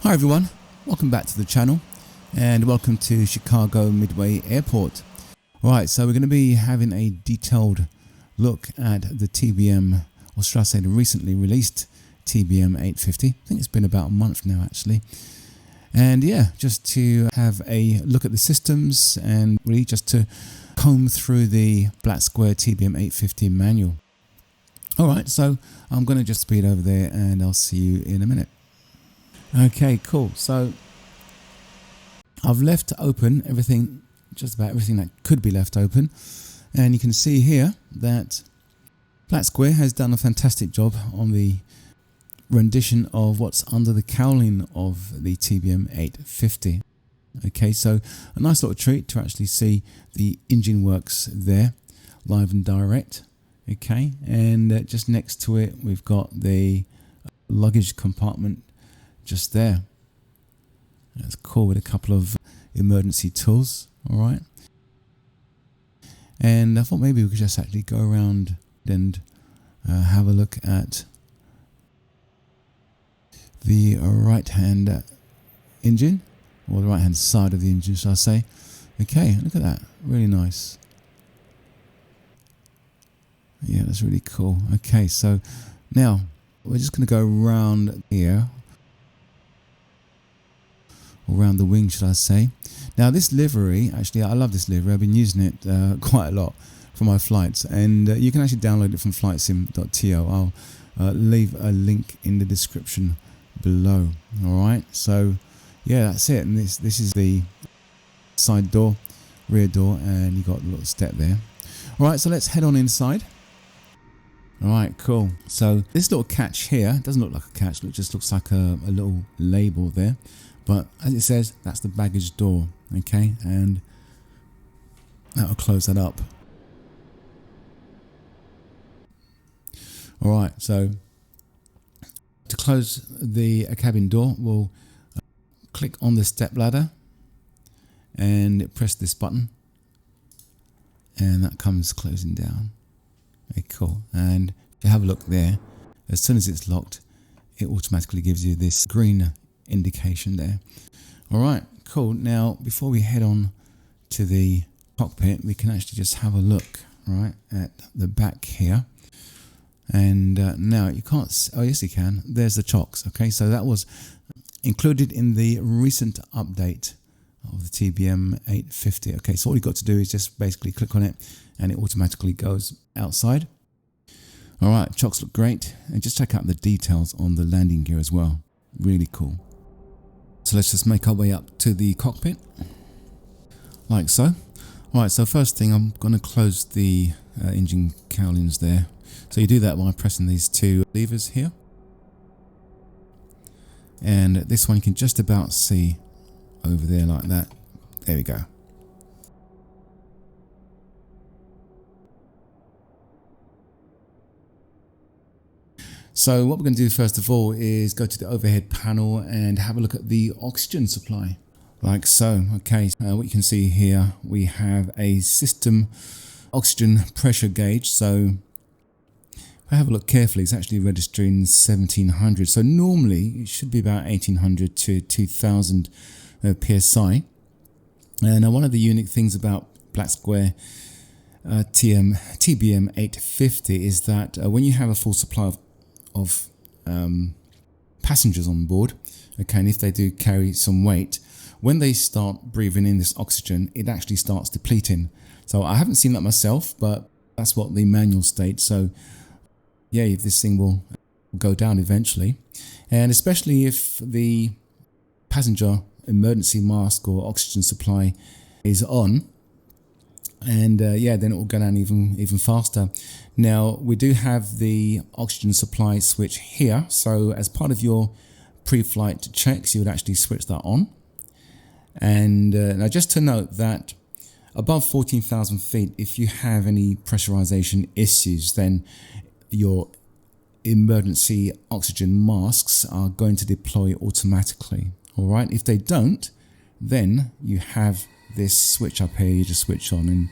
Hi everyone, welcome back to the channel and welcome to Chicago Midway Airport. Right, so we're going to be having a detailed look at the TBM, or should I say the recently released TBM 850. I think it's been about a month now actually. And yeah, just to have a look at the systems and really just to comb through the Black Square TBM 850 manual. Alright, so I'm going to just speed over there and I'll see you in a minute. Okay, cool. So I've left open everything, just about everything that could be left open. And you can see here that Black Square has done a fantastic job on the rendition of what's under the cowling of the TBM 850. Okay, so a nice little treat to actually see the engine works there, live and direct. Okay, and just next to it, we've got the luggage compartment just there. That's cool, with a couple of emergency tools. All right, and I thought maybe we could just actually go around and have a look at the right hand engine, or the right hand side of the engine, shall I say. Okay, look at that, really nice. Yeah, that's really cool. Okay, so now we're just going to go around here, or around the wing, should I say. Now this livery, actually I love this livery. I've been using it quite a lot for my flights, and you can actually download it from flightsim.to. I'll leave a link in the description below. Alright, so yeah, that's it. And this is the side door, rear door, and you got a little step there. Alright, so let's head on inside. Alright, cool. So this little catch here doesn't look like a catch, it just looks like a little label there. But as it says, that's the baggage door. Okay, and that'll close that up. Alright, so to close the cabin door, we'll click on the step ladder and press this button, and that comes closing down. Okay, cool. And if you have a look there, as soon as it's locked, it automatically gives you this green indication there. Alright, cool. Now before we head on to the cockpit, we can actually just have a look right at the back here. And now you can't, oh yes you can, there's the chocks. Okay, so that was included in the recent update of the TBM 850. Okay, so all you've got to do is just basically click on it and it automatically goes outside. Alright, chocks look great, and just check out the details on the landing gear as well. Really cool. So let's just make our way up to the cockpit, like so. Alright, so first thing, I'm going to close the engine cowlings there. So you do that by pressing these two levers here. And this one you can just about see over there like that. There we go. So what we're going to do first of all is go to the overhead panel and have a look at the oxygen supply, like so. Okay, what you can see here, we have a system oxygen pressure gauge. So if I have a look carefully, it's actually registering 1700. So normally it should be about 1800 to 2000 psi. And one of the unique things about Black Square TBM 850 is that when you have a full supply of passengers on board, okay, and if they do carry some weight, when they start breathing in this oxygen, it actually starts depleting. So I haven't seen that myself, but that's what the manual states. So yeah, this thing will go down eventually, and especially if the passenger emergency mask or oxygen supply is on, and yeah, then it will go down even faster. Now we do have the oxygen supply switch here, so as part of your pre-flight checks you would actually switch that on. And now just to note that above 14,000 feet, if you have any pressurization issues, then your emergency oxygen masks are going to deploy automatically. Alright, if they don't, then you have this switch up here, you just switch on and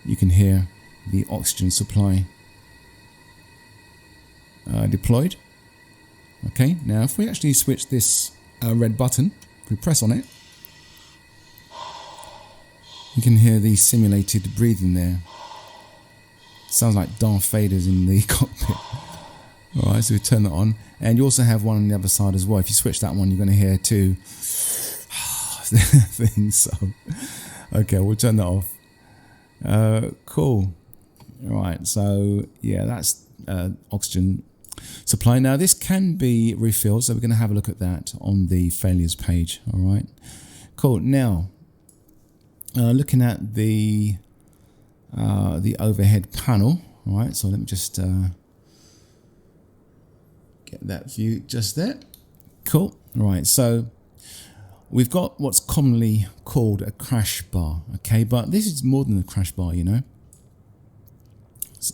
you can hear the oxygen supply deployed. Okay, now if we actually switch this red button. If we press on it, you can hear the simulated breathing there. Sounds like Darth Vader's in the cockpit. Alright, so we turn that on. And you also have one on the other side as well. If you switch that one, you're going to hear two things. So, okay, we'll turn that off. Cool. Alright, so yeah, that's oxygen supply. Now this can be refilled, so we're going to have a look at that on the failures page. Alright, cool. Now, looking at the overhead panel. Alright, so let me just get that view just there. Cool. Right, so we've got what's commonly called a crash bar. Okay, but this is more than a crash bar, you know.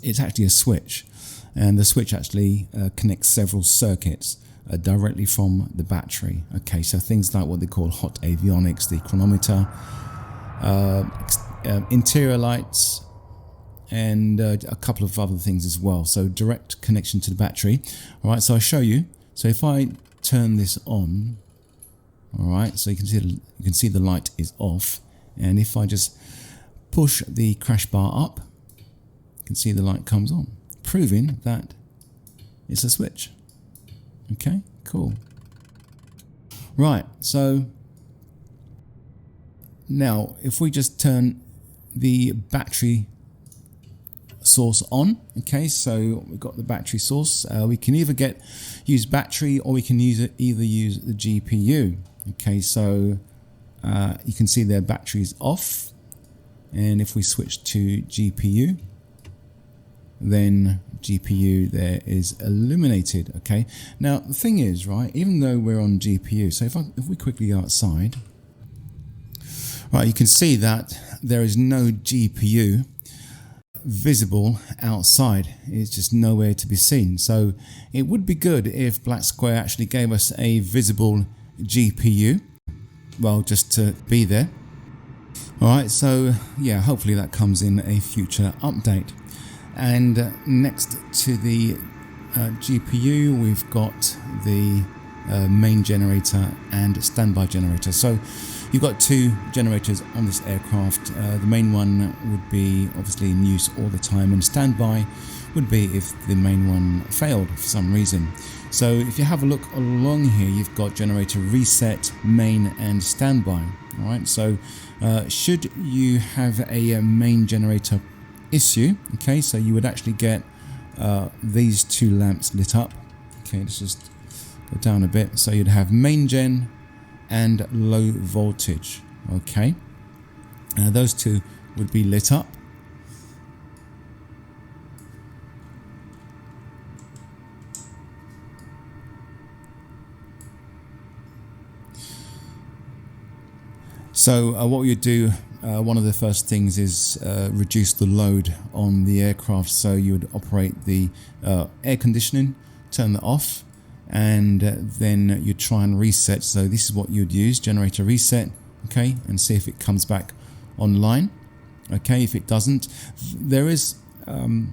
It's actually a switch, and the switch actually connects several circuits directly from the battery. Okay, so things like what they call hot avionics, the chronometer, interior lights, and a couple of other things as well. So direct connection to the battery. All right, so I'll show you. So if I turn this on, all right, so you can see the light is off, and if I just push the crash bar up, you can see the light comes on, proving that it's a switch. Okay, cool. Right, so now if we just turn the battery source on, okay, so we've got the battery source. We can either use battery, or we can either use the GPU. Okay, so you can see their battery is off, and if we switch to GPU, then GPU there is illuminated. Okay, now the thing is, right, even though we're on GPU, so if we quickly go outside, right, you can see that there is no GPU visible outside. It's just nowhere to be seen. So it would be good if Black Square actually gave us a visible GPU, well, just to be there. Alright, so yeah, hopefully that comes in a future update. And next to the GPU, we've got the main generator and standby generator. So you've got two generators on this aircraft. The main one would be obviously in use all the time, and standby would be if the main one failed for some reason. So if you have a look along here, you've got generator reset, main and standby. Alright, so should you have a main generator issue, okay, so you would actually get these two lamps lit up. Okay, let's just go down a bit. So you'd have main gen and low voltage. Okay, those two would be lit up. So what you do, one of the first things is reduce the load on the aircraft. So you would operate the air conditioning, turn that off, and then you try and reset. So this is what you'd use, generator reset, okay, and see if it comes back online. Okay, if it doesn't, there is an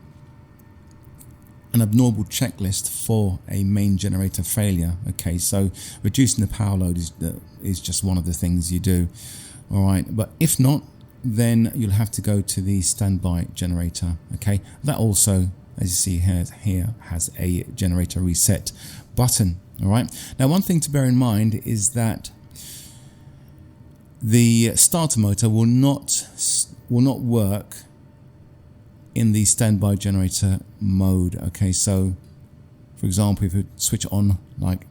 abnormal checklist for a main generator failure. Okay, so reducing the power load is just one of the things you do. All right, but if not, then you'll have to go to the standby generator. Okay, that also, as you see here has a generator reset button. All right, now one thing to bear in mind is that the starter motor will not work in the standby generator mode. Okay, so for example, if you switch it on like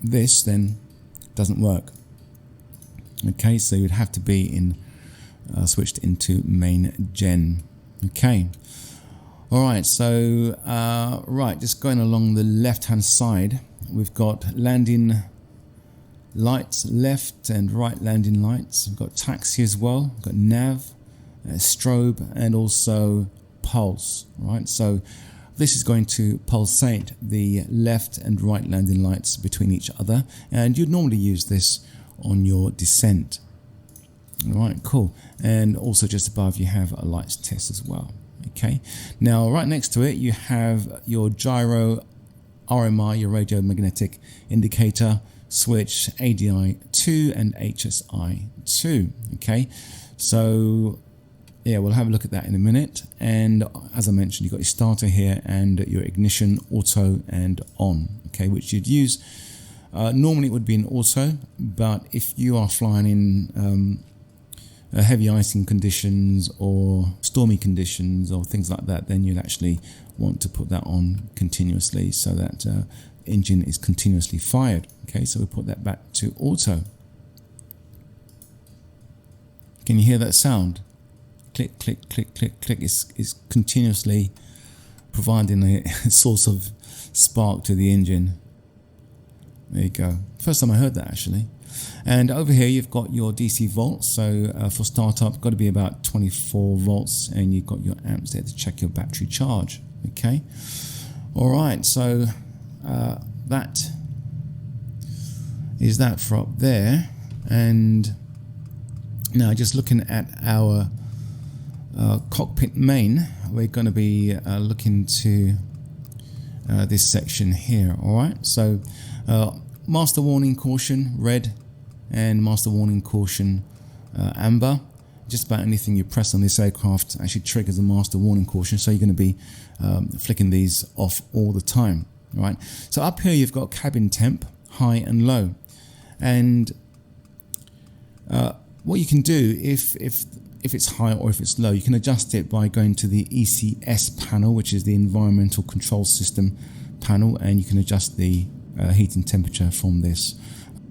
this, then it doesn't work. Okay, so you'd have to be in switched into main gen. Okay, all right, so right, just going along the left hand side, we've got landing lights, left and right landing lights. We've got taxi as well, we've got nav, strobe, and also pulse. Right, so this is going to pulsate the left and right landing lights between each other, and you'd normally use this on your descent. Alright, cool. And also just above you have a lights test as well. Okay, now right next to it you have your gyro RMI, your radio magnetic indicator, switch ADI 2 and HSI 2. Okay, so yeah, we'll have a look at that in a minute. And as I mentioned, you've got your starter here and your ignition, auto and on, okay, which you'd use. Normally it would be in auto, but if you are flying in heavy icing conditions or stormy conditions or things like that, then you'd actually want to put that on continuously so that engine is continuously fired. Okay, so we'll put that back to auto. Can you hear that sound? Click, click, click, click, click. It's continuously providing a source of spark to the engine. There you go. First time I heard that actually. And over here you've got your DC volts. So for startup, got to be about 24 volts, and you've got your amps there to check your battery charge. Okay. All right. So that is that for up there. And now just looking at our cockpit main, we're going to be looking to this section here. All right, so master warning caution red and master warning caution amber. Just about anything you press on this aircraft actually triggers a master warning caution, so you're going to be flicking these off all the time. All right, so up here you've got cabin temp, high and low, and what you can do if it's high or if it's low, you can adjust it by going to the ECS panel, which is the Environmental Control System panel, and you can adjust the heat and temperature from this.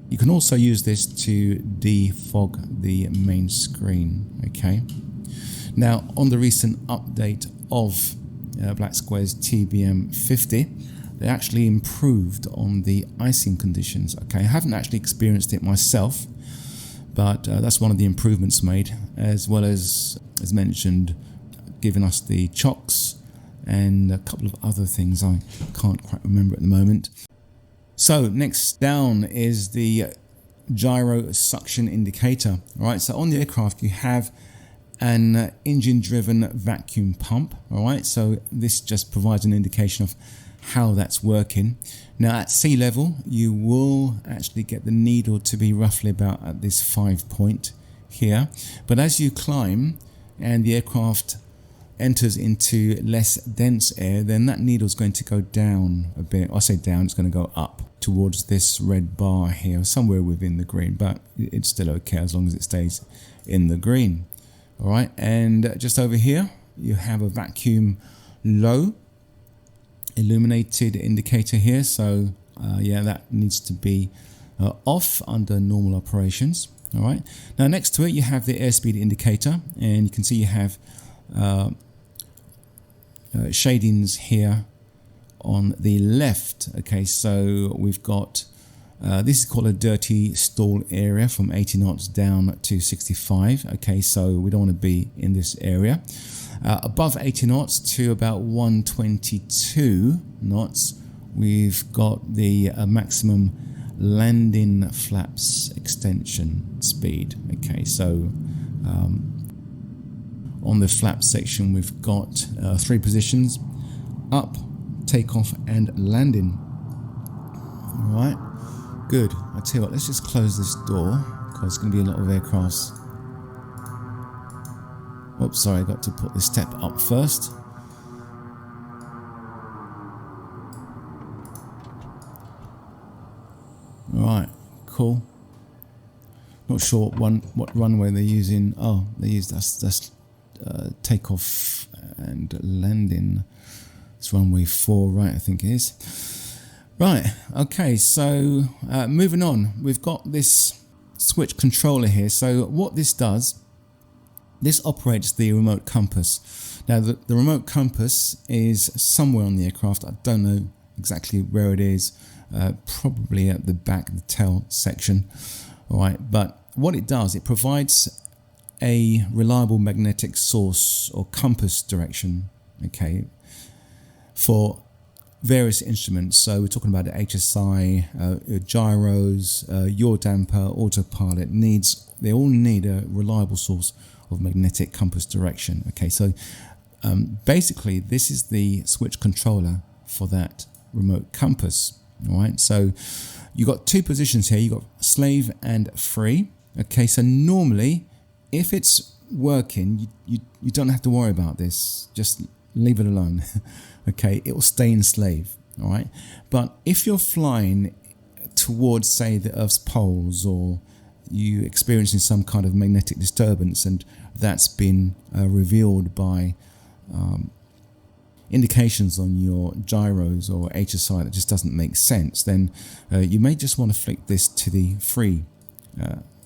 You can also use this to defog the main screen. Okay. Now, on the recent update of Black Square's TBM 50, they actually improved on the icing conditions. Okay, I haven't actually experienced it myself, but that's one of the improvements made, as well as mentioned, giving us the chocks and a couple of other things I can't quite remember at the moment. So next down is the gyro suction indicator. All right, so on the aircraft you have an engine driven vacuum pump. All right, so this just provides an indication of how that's working. Now at sea level you will actually get the needle to be roughly about at this 5 point here, but as you climb and the aircraft enters into less dense air, then that needle is going to go down a bit. I say down, it's going to go up towards this red bar here, somewhere within the green, but it's still okay as long as it stays in the green. All right, and just over here you have a vacuum low illuminated indicator here, so yeah, that needs to be off under normal operations. All right, now next to it you have the airspeed indicator, and you can see you have shadings here on the left. Okay, so we've got this is called a dirty stall area from 80 knots down to 65. Okay, so we don't want to be in this area. Above 80 knots to about 122 knots, we've got the maximum landing flaps extension speed. Okay, so on the flap section we've got 3 positions: up, takeoff and landing. All right, good. I tell you what, let's just close this door because there's going to be a lot of aircrafts. Oops, sorry, I got to put the step up first. Right, cool. Not sure what runway they're using. Oh, they use that's takeoff and landing. It's runway 4, right? I think it is. Right. Okay. So moving on, we've got this switch controller here. So what this does, this operates the remote compass. Now the remote compass is somewhere on the aircraft. I don't know exactly where it is. Probably at the back of the tail section. All right. But what it does, it provides a reliable magnetic source or compass direction. Okay. For various instruments. So we're talking about the HSI, gyros, yaw damper, autopilot they all need a reliable source of magnetic compass direction. Okay, so basically this is the switch controller for that remote compass. All right, so you've got two positions here. You've got slave and free. Okay, so normally if it's working, you don't have to worry about this. Just leave it alone. Okay, it will stay in slave. All right, but if you're flying towards, say, the Earth's poles, or you experiencing some kind of magnetic disturbance, and that's been revealed by indications on your gyros or HSI that just doesn't make sense, then you may just want to flick this to the free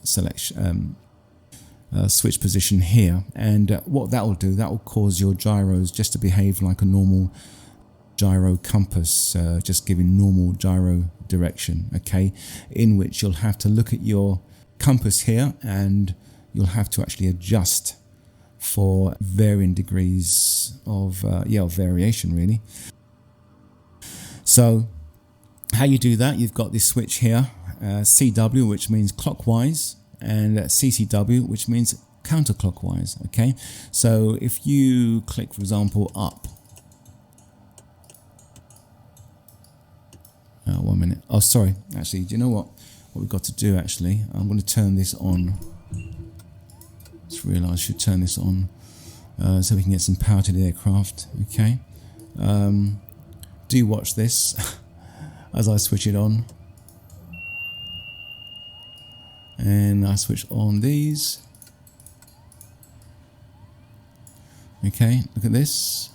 selection switch position here, and what that will do, that will cause your gyros just to behave like a normal gyro compass, just giving normal gyro direction, okay, in which you'll have to look at your compass here and you'll have to actually adjust for varying degrees of variation, really. So how you do that, you've got this switch here, CW, which means clockwise, and CCW, which means counterclockwise. Okay, so if you click, for example, up, 1 minute, oh sorry, actually, do you know what we've got to do? Actually, I'm going to turn this on. Just realised I should turn this on so we can get some power to the aircraft. Okay, do watch this as I switch it on, and I switch on these. Okay, look at this.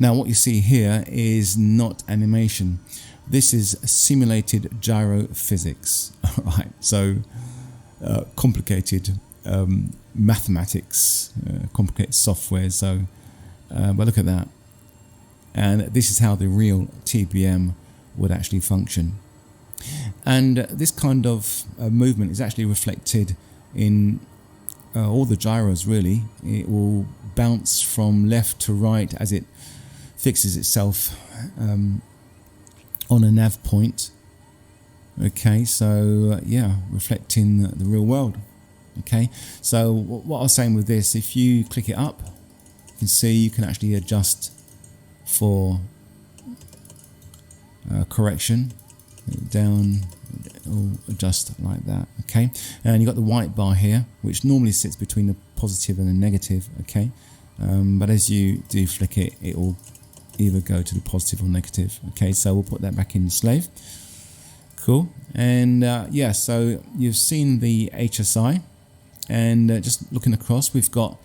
Now what you see here is not animation. This is simulated gyro physics. Alright, so complicated mathematics, complicated software. So, but look at that. And this is how the real TBM would actually function. And this kind of movement is actually reflected in all the gyros, really. It will bounce from left to right as it fixes itself on a nav point. Okay, so yeah, reflecting the real world. Okay, so what I was saying with this, if you click it up, you can see you can actually adjust for correction, down, or adjust like that. Okay, and you've got the white bar here, which normally sits between the positive and the negative. Okay, but as you do flick it, it will either go to the positive or negative. Okay, so we'll put that back in slave. Cool. And yeah, so you've seen the HSI, and just looking across, we've got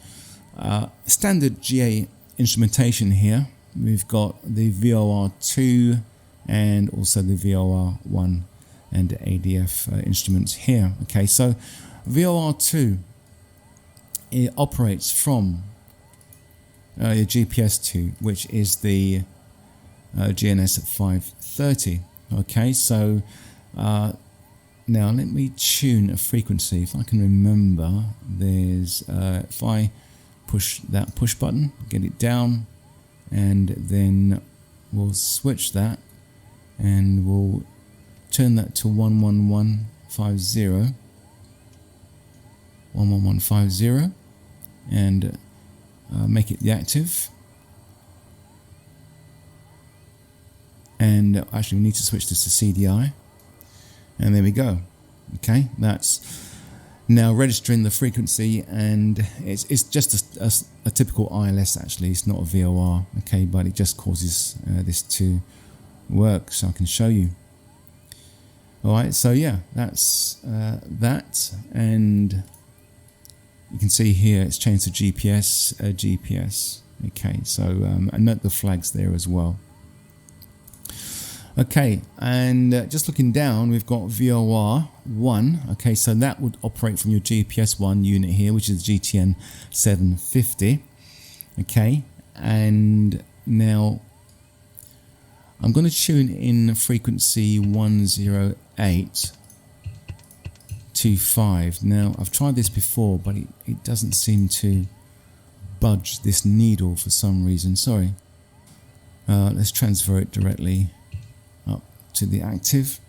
standard GA instrumentation here. We've got the VOR2 and also the VOR1 and ADF instruments here. Okay, so VOR2, it operates from your GPS2, which is the GNS 530. Okay, so now let me tune a frequency. If I can remember, there's if I push that push button, get it down, and then we'll switch that and we'll turn that to 11150, 11150, and make it the active. And actually we need to switch this to CDI, and there we go. Okay, that's now registering the frequency, and it's just a typical ILS. Actually, it's not a VOR. Okay, but it just causes this to work, so I can show you. Alright, so yeah, that's that, and you can see here it's changed to GPS, GPS. Okay, so and note the flags there as well. Okay, and just looking down, we've got VOR1. Okay, so that would operate from your GPS1 unit here, which is GTN 750. Okay, and now I'm going to tune in frequency 10825. Now, I've tried this before, but it doesn't seem to budge this needle for some reason. Sorry. Let's transfer it directly up to the active,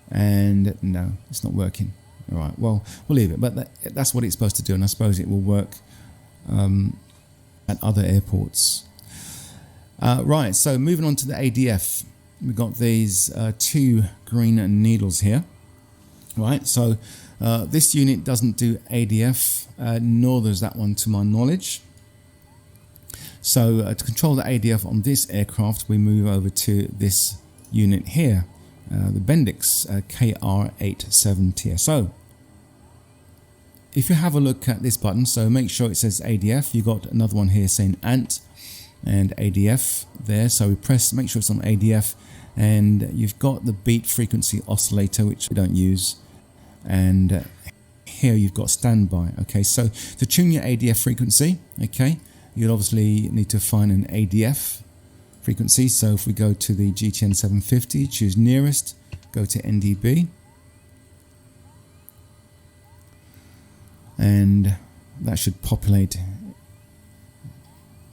and no, it's not working. All right, well, we'll leave it, but that's what it's supposed to do, and I suppose it will work at other airports. Right, so moving on to the ADF, we've got these two green needles here. Right, so this unit doesn't do ADF, nor does that one to my knowledge. So to control the ADF on this aircraft, we move over to this unit here, the Bendix KR87TSO. If you have a look at this button, so make sure it says ADF, you've got another one here saying ANT and ADF there. So we press, make sure it's on ADF, and you've got the beat frequency oscillator, which we don't use. And here you've got standby. Okay, so to tune your ADF frequency, okay, you'll obviously need to find an ADF frequency. So if we go to the GTN 750, choose nearest, go to NDB, and that should populate.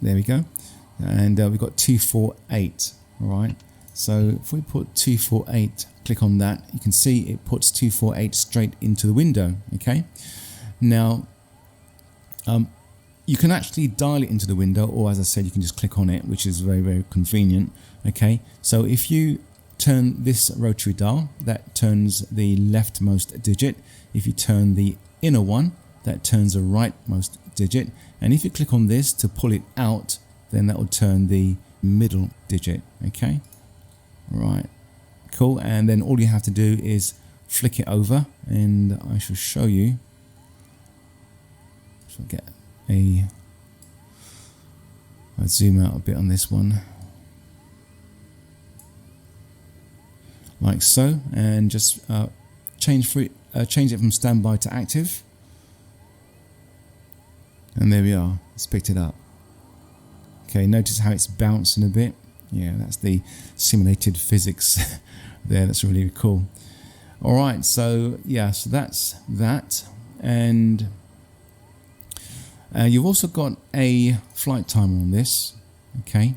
There we go. And we've got 248. All right, so if we put 248, click on that, you can see it puts 248 straight into the window. Okay, now you can actually dial it into the window, or as I said, you can just click on it, which is very, very convenient. Okay, so if you turn this rotary dial, that turns the leftmost digit. If you turn the inner one, that turns the rightmost digit. And if you click on this to pull it out, then that will turn the middle digit. Okay, right, cool. And then all you have to do is flick it over, and I shall show you. So I'll get I'll zoom out a bit on this one, like so, and just change it from standby to active. And there we are, it's picked it up. Okay, notice how it's bouncing a bit. Yeah, that's the simulated physics there. That's really cool. All right, so yeah, so that's that. And you've also got a flight timer on this, okay,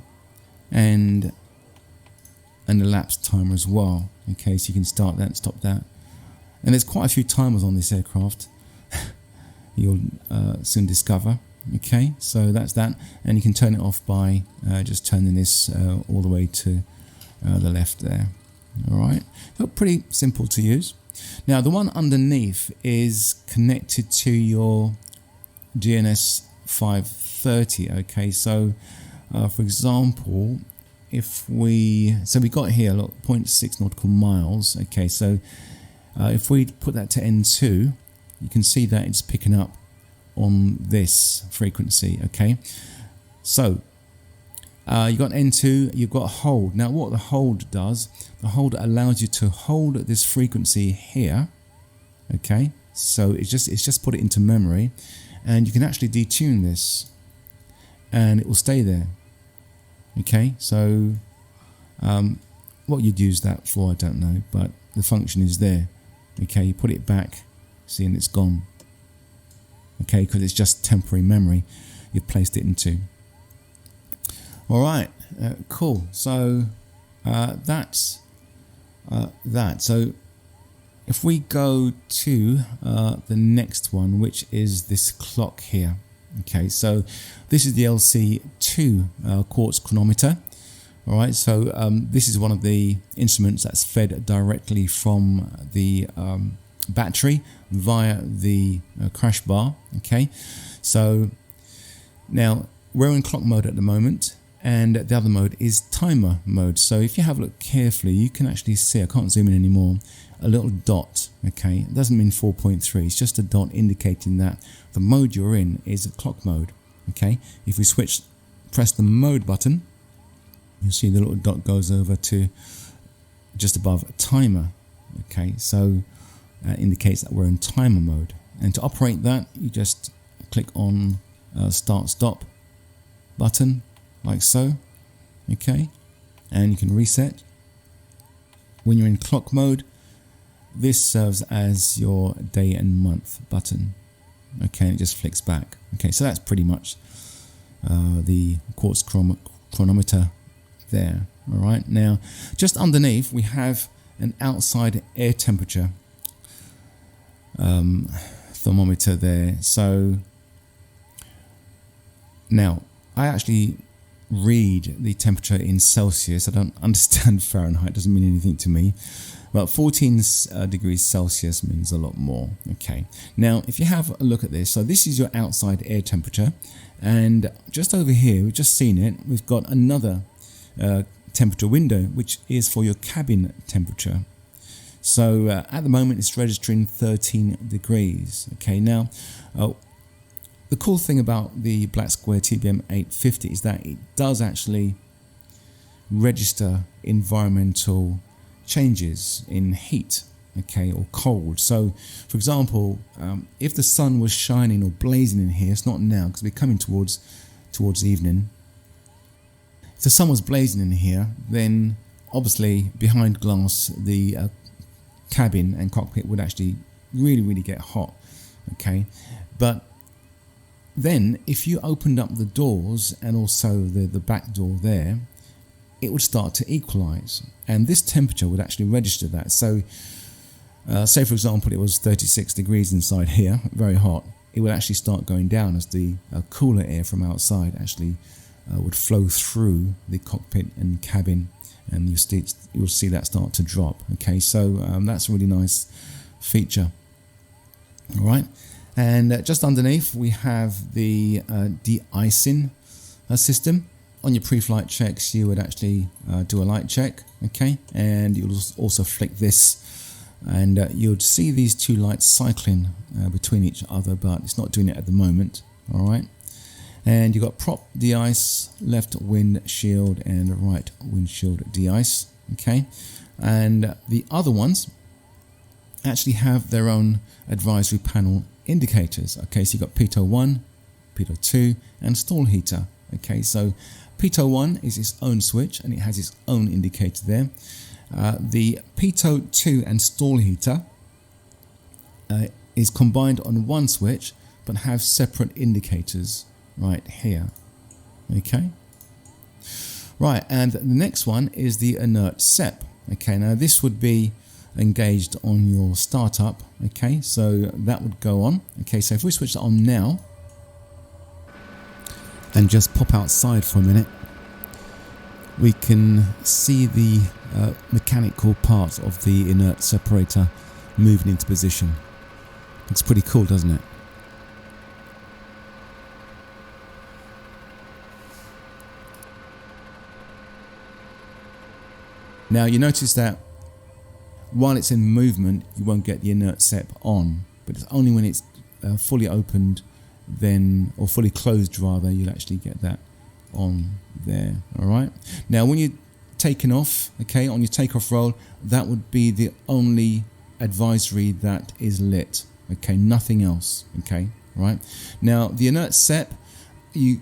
and an elapsed timer as well. Okay, so you can start that and stop that. And there's quite a few timers on this aircraft. You'll soon discover. Okay, so that's that, and you can turn it off by just turning this all the way to the left there. All right, so pretty simple to use. Now the one underneath is connected to your GNS 530. Okay, so for example, if we got here, look, 0.6 nautical miles. Okay, so if we put that to N2, you can see that it's picking up on this frequency. Okay, so you've got N2, you've got hold. Now what the hold does, the hold allows you to hold this frequency here. Okay, so it's just put it into memory, and you can actually detune this and it will stay there. Okay, so what you'd use that for, I don't know, but the function is there. Okay, you put it back, see, and it's gone. Okay, because it's just temporary memory you've placed it into. All right, cool. So that's that. So if we go to the next one, which is this clock here. Okay, so this is the LC2 quartz chronometer. All right, so this is one of the instruments that's fed directly from the battery via the crash bar. Okay, so now we're in clock mode at the moment, and the other mode is timer mode. So if you have a look carefully, you can actually see, I can't zoom in anymore, a little dot. Okay, it doesn't mean 4.3, it's just a dot indicating that the mode you're in is a clock mode. Okay, if we press the mode button, you'll see the little dot goes over to just above timer. Okay, so that indicates that we're in timer mode, and to operate that you just click on start stop button like so. Okay, and you can reset. When you're in clock mode, this serves as your day and month button. Okay, and it just flicks back. Okay, so that's pretty much the quartz chronometer there. All right, now just underneath we have an outside air temperature thermometer there. So now I actually read the temperature in Celsius. I don't understand Fahrenheit, doesn't mean anything to me. But 14 degrees Celsius means a lot more. Okay, now if you have a look at this, so this is your outside air temperature, and just over here, we've just seen it, we've got another temperature window, which is for your cabin temperature. So at the moment it's registering 13 degrees. Okay, now the cool thing about the Black Square TBM 850 is that it does actually register environmental changes in heat, okay, or cold. So for example, if the sun was shining or blazing in here, it's not now because we're coming towards evening. If the sun was blazing in here, then obviously behind glass the cabin and cockpit would actually really get hot. Okay, but then if you opened up the doors and also the back door there, it would start to equalize, and this temperature would actually register that. So say for example it was 36 degrees inside here, very hot, it would actually start going down as the cooler air from outside actually would flow through the cockpit and cabin, and you'll see that start to drop. Okay, so that's a really nice feature. All right, and just underneath we have the de-icing system. On your pre-flight checks you would actually do a light check, okay, and you'll also flick this, and you'd see these two lights cycling between each other, but it's not doing it at the moment. All right, and you've got prop de-ice, left windshield and right windshield de-ice. Okay, and the other ones actually have their own advisory panel indicators. Okay, so you've got pitot 1, pitot 2 and stall heater. Okay, so pitot 1 is its own switch and it has its own indicator there. The pitot 2 and stall heater is combined on one switch but have separate indicators right here. Okay, right, and the next one is the inert SEP. Okay, now this would be engaged on your startup. Okay, so that would go on. Okay, so if we switch that on now and just pop outside for a minute, we can see the mechanical part of the inert separator moving into position. Looks pretty cool, doesn't it? Now you notice that while it's in movement you won't get the inert SEP on, but it's only when it's fully opened then, or fully closed rather, you'll actually get that on there. Alright, now when you're taking off, okay, on your takeoff roll, that would be the only advisory that is lit. Okay, nothing else. Okay, right, now the inert SEP, you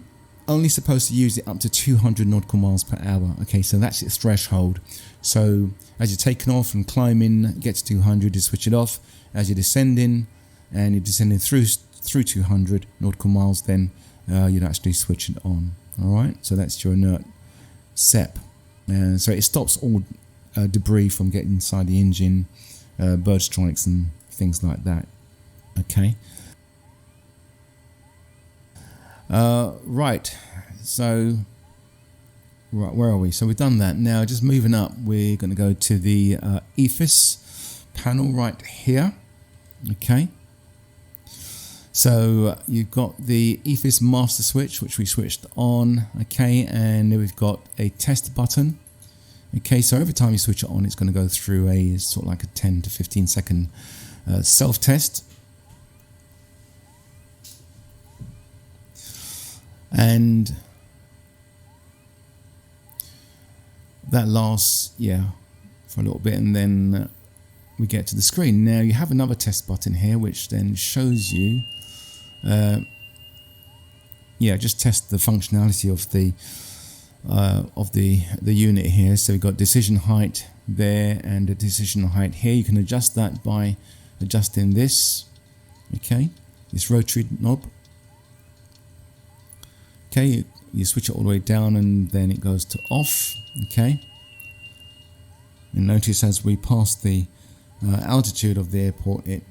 only supposed to use it up to 200 nautical miles per hour. Okay, so that's its threshold. So as you're taking off and climbing, get to 200, you switch it off. As you're descending and you're descending through 200 nautical miles, then you'd actually switch it on. All right, so that's your inert SEP, and so it stops all debris from getting inside the engine, bird strikes and things like that. Okay. Right, so right, where are we? So we've done that. Now just moving up, we're going to go to the EFIS panel right here. Okay, so you've got the EFIS master switch, which we switched on. Okay, and then we've got a test button. Okay, so every time you switch it on, it's going to go through a sort of like a 10 to 15 second self-test. And that lasts, for a little bit, and then we get to the screen. Now you have another test button here, which then shows you, just test the functionality of the unit here. So we've got decision height there and the decision height here. You can adjust that by adjusting this. Okay, this rotary knob. Okay, you switch it all the way down and then it goes to off. Okay, and notice as we pass the altitude of the airport, it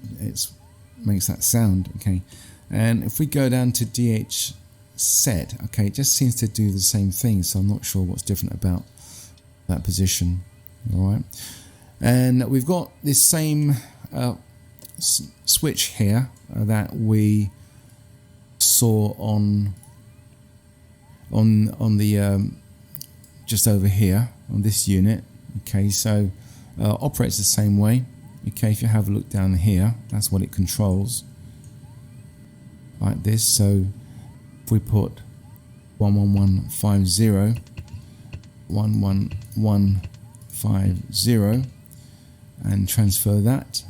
makes that sound. Okay, and if we go down to DH set. Okay, it just seems to do the same thing, so I'm not sure what's different about that position. All right, and we've got this same switch here that we saw on the just over here on this unit. Okay, so operates the same way. Okay, if you have a look down here, that's what it controls, like this. So if we put 11150 11150 and transfer that,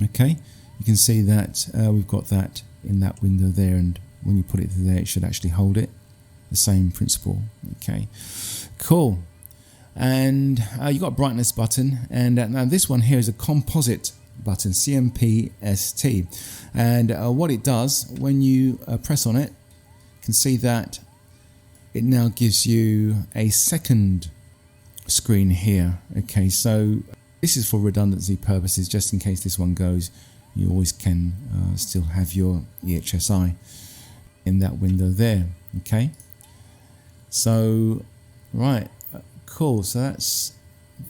okay, you can see that we've got that in that window there, and when you put it there, it should actually hold it. The same principle. Okay, cool. And you've got a brightness button, and now this one here is a composite button, CMPST, and what it does when you press on it, you can see that it now gives you a second screen here. Okay, so this is for redundancy purposes, just in case this one goes, you always can still have your EHSI in that window there. Okay, so right, cool. So that's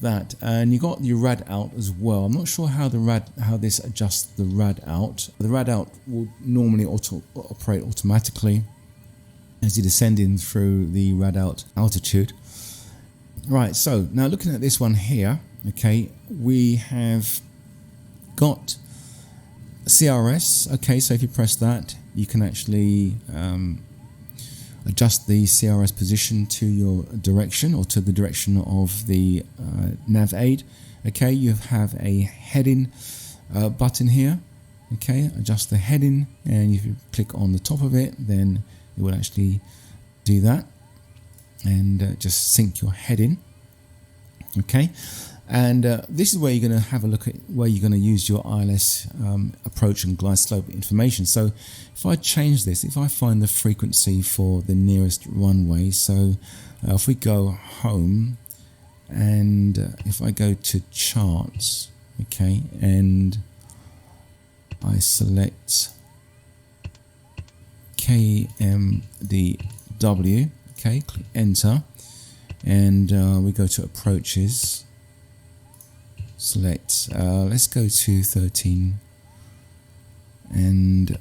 that, and you got your rad out as well. I'm not sure how this adjusts the rad out. The rad out will normally operate automatically as you're descending through the rad out altitude. Right, so now looking at this one here, okay, we have got CRS. Okay, so if you press that, you can actually adjust the CRS position to your direction, or to the direction of the nav aid. Okay, you have a heading button here. Okay, adjust the heading, and if you click on the top of it, then it will actually do that and just sync your heading. Okay, and this is where you're going to have a look at where you're going to use your ILS approach and glide slope information. So if I change this, if I find the frequency for the nearest runway, so if we go home, and if I go to charts, okay, and I select KMDW, okay, click enter, and we go to approaches, select, let's go to 13 and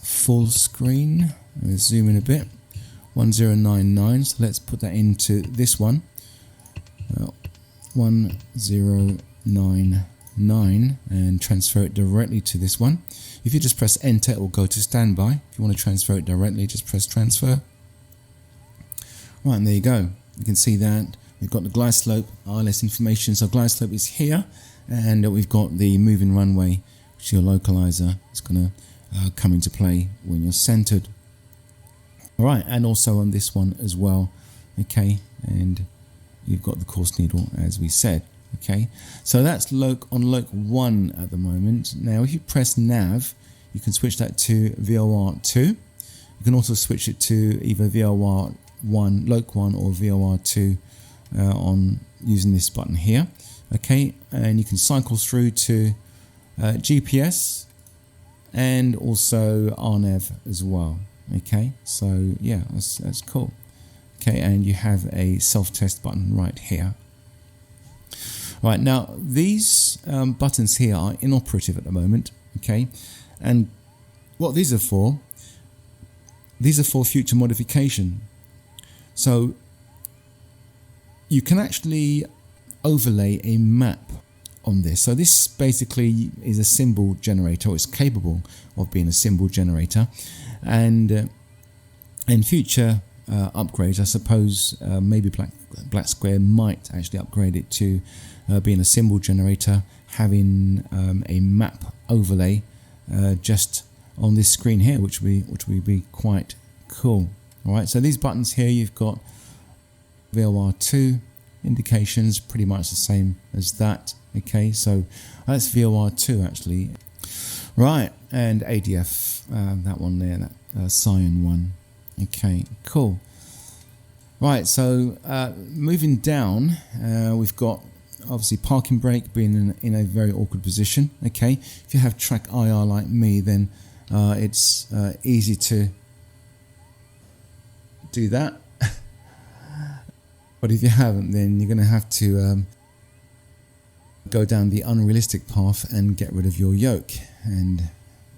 full screen. Let's zoom in a bit, 1099, so let's put that into this one, 1099, and transfer it directly to this one. If you just press enter, it will go to standby. If you want to transfer it directly, just press transfer. Right, and there you go. You can see that we've got the glide slope ILS information. So glide slope is here, and we've got the moving runway, which your localizer is going to come into play when you're centered. All right, and also on this one as well. Okay, and you've got the course needle as we said. Okay, so that's on loc 1 at the moment. Now if you press nav, you can switch that to VOR 2. You can also switch it to either VOR 1, loc 1, or VOR 2 on using this button here. Okay, and you can cycle through to GPS and also RNAV as well. Okay, so yeah, that's cool. Okay, and you have a self-test button right here. Right, now these buttons here are inoperative at the moment. Okay, and what these are for future modification. So you can actually overlay a map on this. So this basically is a symbol generator, or it's capable of being a symbol generator, and in future upgrades, I suppose maybe Black Square might actually upgrade it to being a symbol generator, having a map overlay just on this screen here, which would be quite cool. All right, so these buttons here, you've got VOR2 indications, pretty much the same as that. Okay, so that's VOR2 actually. Right, and ADF, that one there, that Cyan one. Okay, cool. Right, so moving down, we've got obviously parking brake being in a very awkward position. Okay, if you have track IR like me, then it's easy to do that. But if you haven't, then you're going to have to go down the unrealistic path and get rid of your yoke and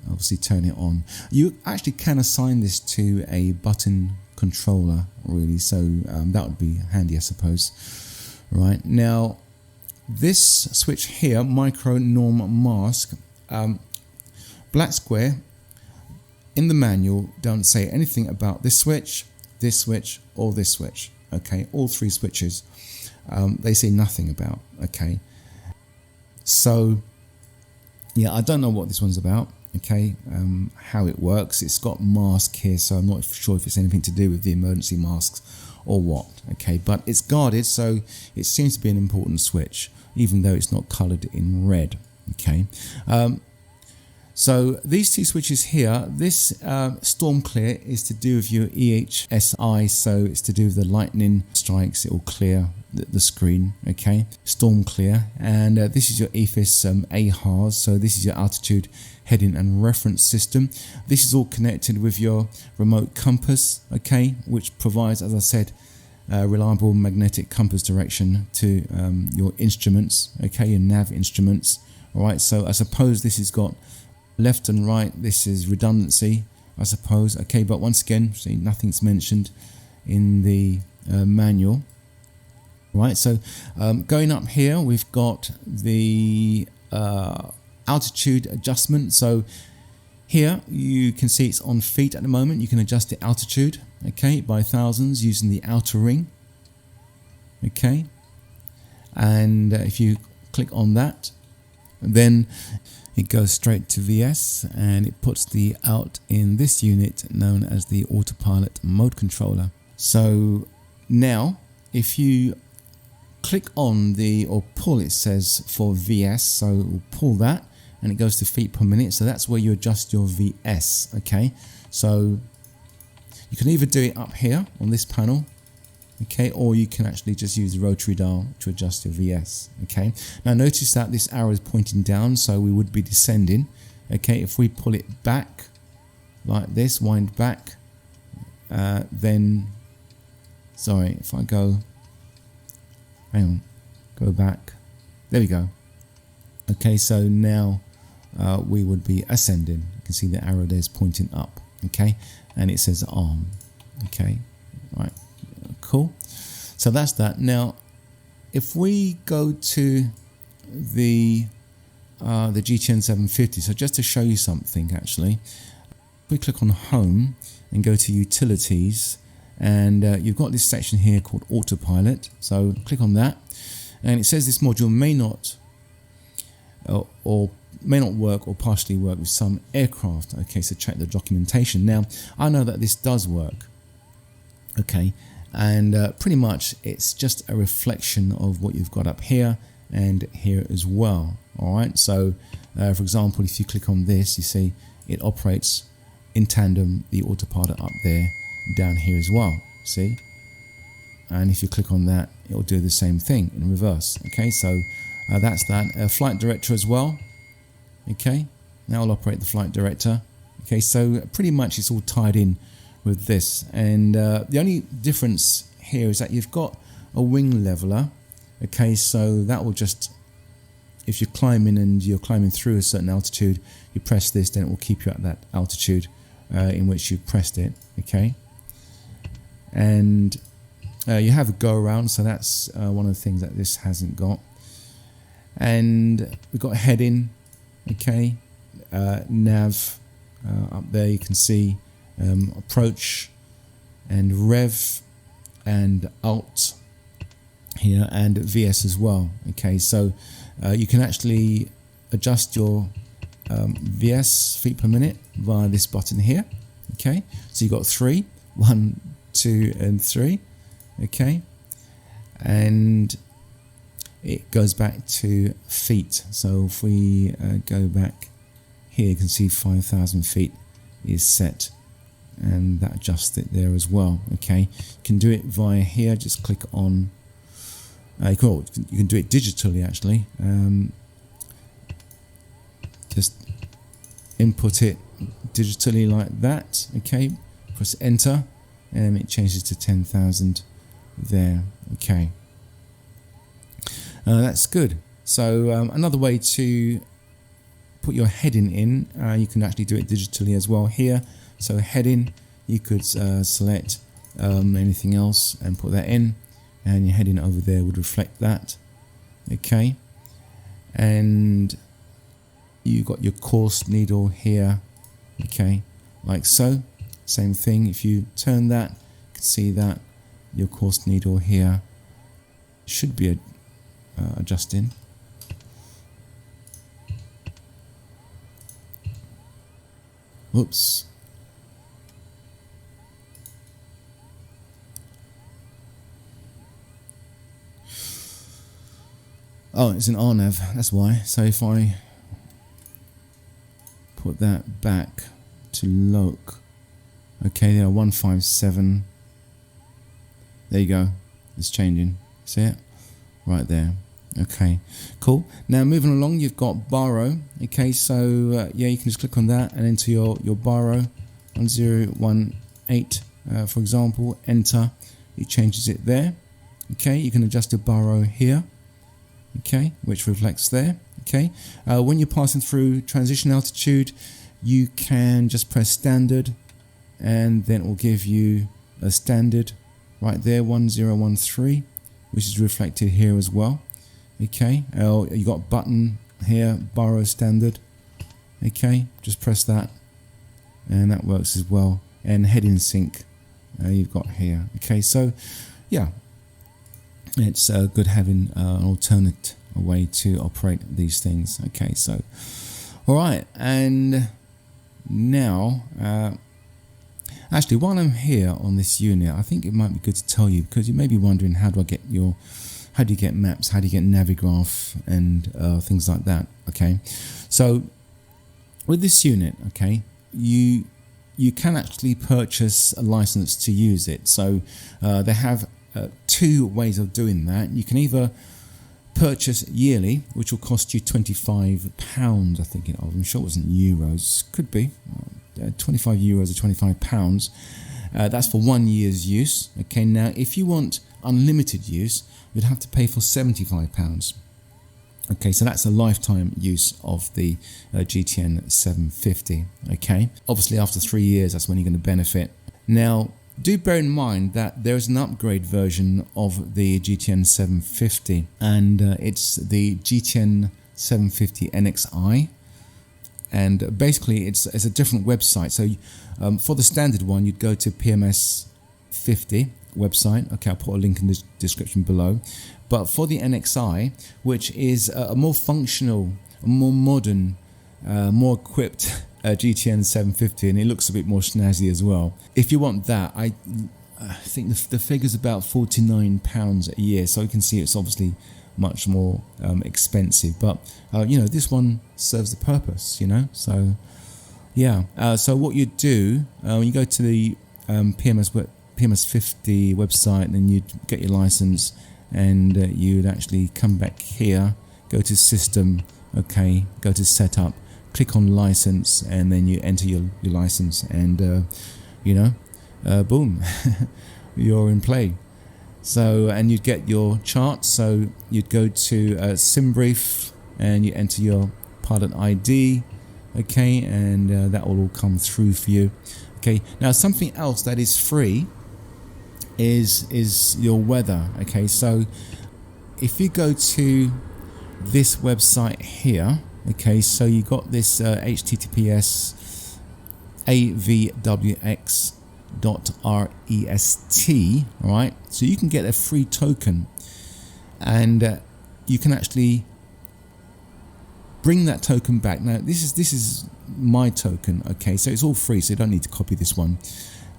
obviously turn it on. You actually can assign this to a button controller, really, so that would be handy, I suppose. Right, now this switch here, micro norm mask, Black Square, in the manual don't say anything about this switch, or this switch. Okay, all three switches they say nothing about. Okay, so yeah, I don't know what this one's about. Okay, how it works. It's got mask here, so I'm not sure if it's anything to do with the emergency masks or what. Okay, but it's guarded, so it seems to be an important switch, even though it's not colored in red. Okay, so these two switches here, this storm clear is to do with your EHSI, so it's to do with the lightning strikes, it will clear the screen. Okay, storm clear. And this is your EFIS AHARS, so this is your altitude heading and reference system. This is all connected with your remote compass, okay, which provides, as I said, reliable magnetic compass direction to your instruments, okay, your nav instruments. All right, so I suppose this has got left and right. This is redundancy, I suppose. Okay, but once again, see, nothing's mentioned in the manual. Right, so going up here, we've got the altitude adjustment. So here you can see it's on feet at the moment. You can adjust the altitude, okay, by thousands using the outer ring. Okay, and if you click on that, then it goes straight to VS and it puts the out in this unit known as the autopilot mode controller. So now if you click on the, or pull, it says for VS, so we'll pull that and it goes to feet per minute. So that's where you adjust your VS. Okay, so you can either do it up here on this panel, okay, or you can actually just use the rotary dial to adjust your VS. Okay, now notice that this arrow is pointing down, so we would be descending. Okay, if we pull it back like this, wind back, then, sorry, if I go, hang on, go back, there we go. Okay, so now we would be ascending. You can see the arrow there is pointing up. Okay, and it says arm. Okay, right. Cool. So that's that. Now, if we go to the GTN 750, so just to show you something, actually, we click on Home and go to Utilities, and you've got this section here called Autopilot. So click on that, and it says this module may not or may not work or partially work with some aircraft. Okay, so check the documentation. Now, I know that this does work. Okay. And pretty much it's just a reflection of what you've got up here and here as well. All right, so for example, if you click on this, you see it operates in tandem, the autopilot up there, down here as well, see? And if you click on that, it will do the same thing in reverse. Okay, so that's that. Flight director as well. Okay, now I'll operate the flight director. Okay, so pretty much it's all tied in with this, and the only difference here is that you've got a wing leveler. Okay, so that will just, if you're climbing and you're climbing through a certain altitude, you press this, then it will keep you at that altitude in which you've pressed it. Okay, and you have a go around, so that's one of the things that this hasn't got. And we've got heading. Okay, nav up there, you can see approach and rev and alt here, and VS as well. Okay, so you can actually adjust your VS feet per minute via this button here. Okay, so you've got 3, 1, 2 and 3. Okay, and it goes back to feet. So if we go back here, you can see 5,000 feet is set, and that adjusts it there as well. Okay, you can do it via here, just click on you can do it digitally actually. Just input it digitally like that. Okay, press enter and it changes to 10,000 there. Okay, that's good. So another way to put your heading in, you can actually do it digitally as well here. So heading, you could select anything else and put that in, and your heading over there would reflect that. Okay, and you got your course needle here. Okay, like so. Same thing, if you turn that, you can see that your course needle here should be adjusting. Whoops. Oh, it's an RNAV, that's why. So if I put that back to loc, okay, there are 157. There you go, it's changing. See it? Right there. Okay, cool. Now moving along, you've got borrow. Okay, so yeah, you can just click on that and enter your borrow 1018, for example. Enter. It changes it there. Okay, you can adjust your borrow here. Okay, which reflects there. Okay, when you're passing through transition altitude, you can just press standard, and then it will give you a standard right there, 1013, which is reflected here as well. Okay, you got button here, borrow standard. Okay, just press that, and that works as well. And heading sync, you've got here. Okay, so yeah, it's good having an alternate way to operate these things. Okay, so all right, and now actually, while I'm here on this unit, I think it might be good to tell you, because you may be wondering, how do you get maps, how do you get Navigraph and things like that. Okay, so with this unit, okay, you can actually purchase a license to use it. So they have two ways of doing that. You can either purchase yearly, which will cost you £25. I think I'm sure it wasn't euros, could be 25 euros or £25. That's for 1 year's use. Okay, now if you want unlimited use, you'd have to pay for £75. Okay, so that's a lifetime use of the GTN 750. Okay, obviously after 3 years, that's when you're going to benefit. Now, do bear in mind that there is an upgrade version of the GTN 750, and it's the GTN 750 NXI. And basically it's a different website. So for the standard one, you'd go to PMS 50 website. Okay, I'll put a link in the description below. But for the NXI, which is a more functional, a more modern, more equipped GTN 750, and it looks a bit more snazzy as well. If you want that, I think the figure's about £49 a year. So you can see it's obviously much more expensive, but you know, this one serves the purpose, you know. So yeah, so what you do when you go to the PMS 50 website, and then you'd get your license, and you'd actually come back here, go to system, okay, go to setup, click on license, and then you enter your license, and you know, boom, you're in play. So, and you'd get your chart. So you'd go to SimBrief, and you enter your pilot ID, okay, and that will all come through for you. Okay, now something else that is free is your weather. Okay, so if you go to this website here, okay, so you got this HTTPS avwx.rest, right? So you can get a free token, and you can actually bring that token back. Now this is my token, okay, so it's all free, so you don't need to copy this one,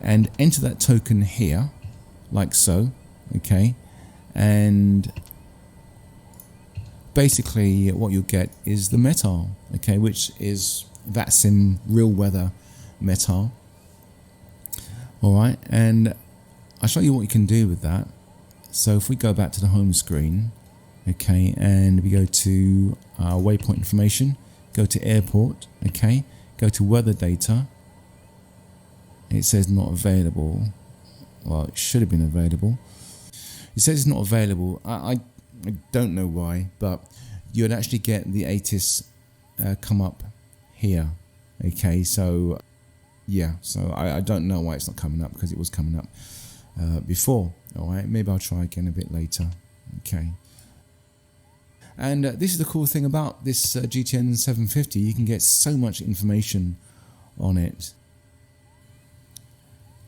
and enter that token here like so, okay, and basically what you'll get is the metal, okay, which is VATSIM real weather metal. Alright, and I'll show you what you can do with that. So if we go back to the home screen, okay, and we go to waypoint information, go to airport, okay, go to weather data, it says not available. Well, it should have been available. It says it's not available. I don't know why, but you'd actually get the ATIS come up here. Okay, so yeah, so I don't know why it's not coming up, because it was coming up before. Alright, maybe I'll try again a bit later. Okay. And this is the cool thing about this GTN 750. You can get so much information on it.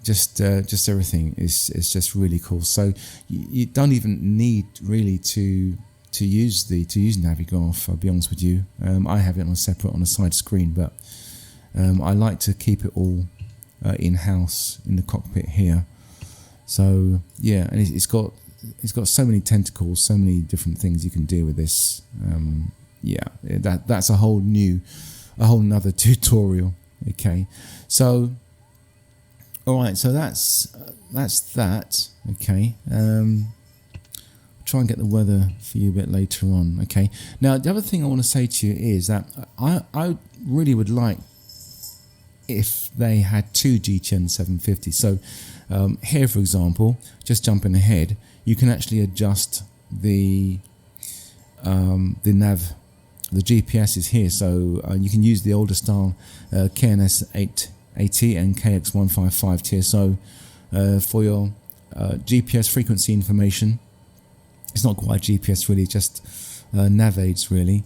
Just everything is just really cool. So you don't even need really to use Navigraph. I'll be honest with you. I have it on a side screen, but I like to keep it all in house in the cockpit here. So yeah, and it's got so many tentacles, so many different things you can do with this. Yeah, that's a whole nother tutorial. Okay, so all right, so that's that. Okay, try and get the weather for you a bit later on. Okay, now the other thing I want to say to you is that I really would like if they had two GTN 750. So here, for example, just jumping ahead, you can actually adjust the nav. The GPS is here, so you can use the older style KNS 880 and KX155 TSO for your GPS frequency information. It's not quite GPS really, just nav aids really,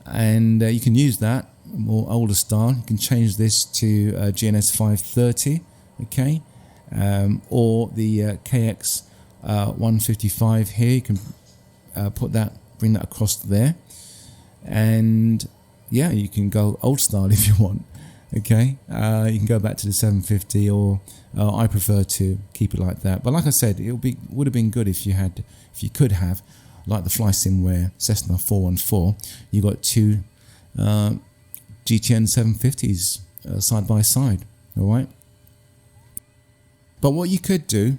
and you can use that more older style. You can change this to GNS 530, okay, or the KX 155 here. You can bring that across there, and yeah, you can go old style if you want. Okay, you can go back to the 750, or I prefer to keep it like that. But like I said, would have been good if you could have, like the FlySimware Cessna 414. You got two GTN 750s side by side. All right. But what you could do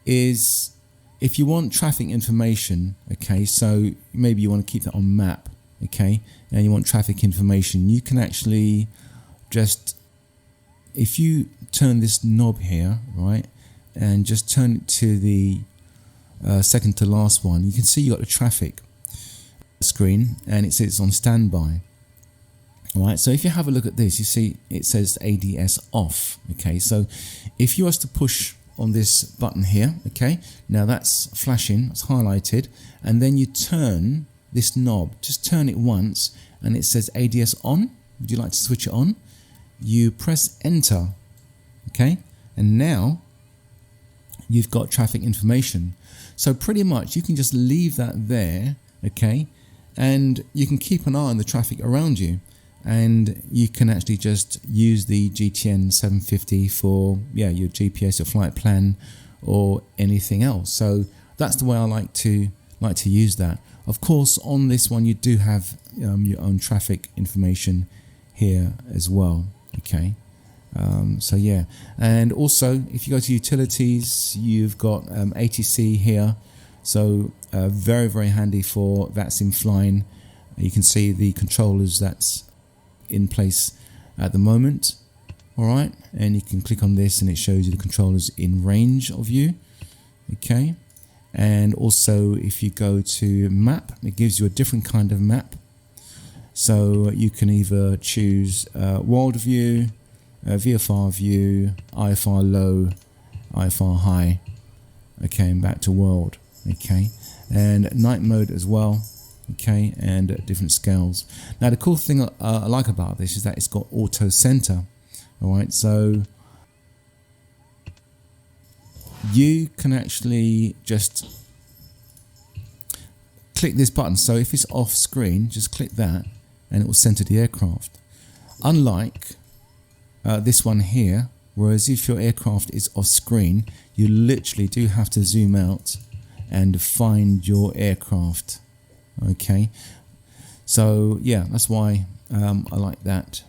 is, if you want traffic information, okay, so maybe you want to keep that on map, okay, and you want traffic information, you can actually just, if you turn this knob here, right, and just turn it to the second to last one, you can see you got the traffic screen, and it says on standby. All right, so if you have a look at this, you see it says ADS off. Okay, so if you was to push on this button here, okay, now that's flashing, it's highlighted, and then you turn this knob, just turn it once, and it says ADS on. Would you like to switch it on? You press enter, okay, and now you've got traffic information. So pretty much you can just leave that there, okay, and you can keep an eye on the traffic around you, and you can actually just use the GTN 750 for your GPS, your flight plan, or anything else. So that's the way I like to use that. Of course, on this one you do have your own traffic information here as well. Okay, so yeah, and also if you go to utilities, you've got ATC here, so very, very handy for that's in flying. You can see the controllers that's in place at the moment. All right, and you can click on this and it shows you the controllers in range of you. Okay, and also if you go to map, it gives you a different kind of map. So you can either choose world view, VFR view, IFR low, IFR high, okay, and back to world, okay, and night mode as well, okay, and different scales. Now the cool thing I like about this is that it's got auto center. All right, so you can actually just click this button. So if it's off screen, just click that and it will center the aircraft. Unlike this one here, whereas if your aircraft is off screen, you literally do have to zoom out and find your aircraft. Okay, so yeah, that's why I like that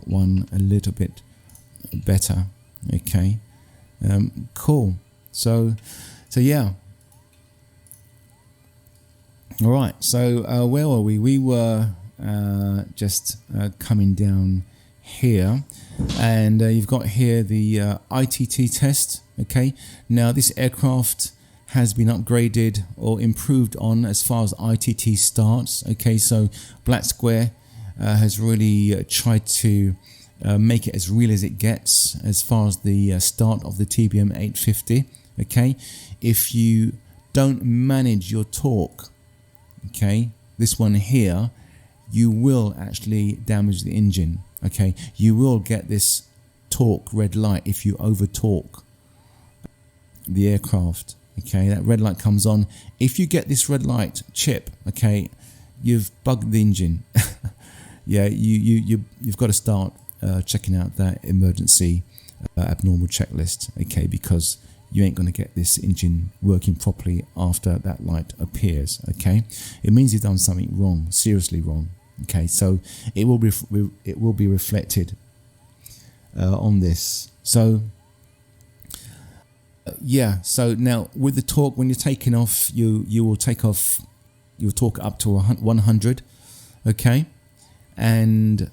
one a little bit better. Okay, cool. So yeah. All right. So where were we? We were just coming down here, and you've got here the ITT test. Okay, now this aircraft has been upgraded or improved on as far as ITT starts. Okay, so Black Square has really tried to make it as real as it gets as far as the start of the TBM 850. Okay, if you don't manage your torque, okay, this one here, you will actually damage the engine. Okay, you will get this torque red light if you over torque the aircraft. Okay, that red light comes on. If you get this red light chip, okay, you've bugged the engine. Yeah, you've got to start checking out that emergency abnormal checklist. Okay, because you ain't going to get this engine working properly after that light appears. Okay, it means you've done something wrong, seriously wrong. Okay, so it will be reflected on this. So yeah, so now with the torque, when you're taking off, you will take off, you'll torque up to 100. Okay, and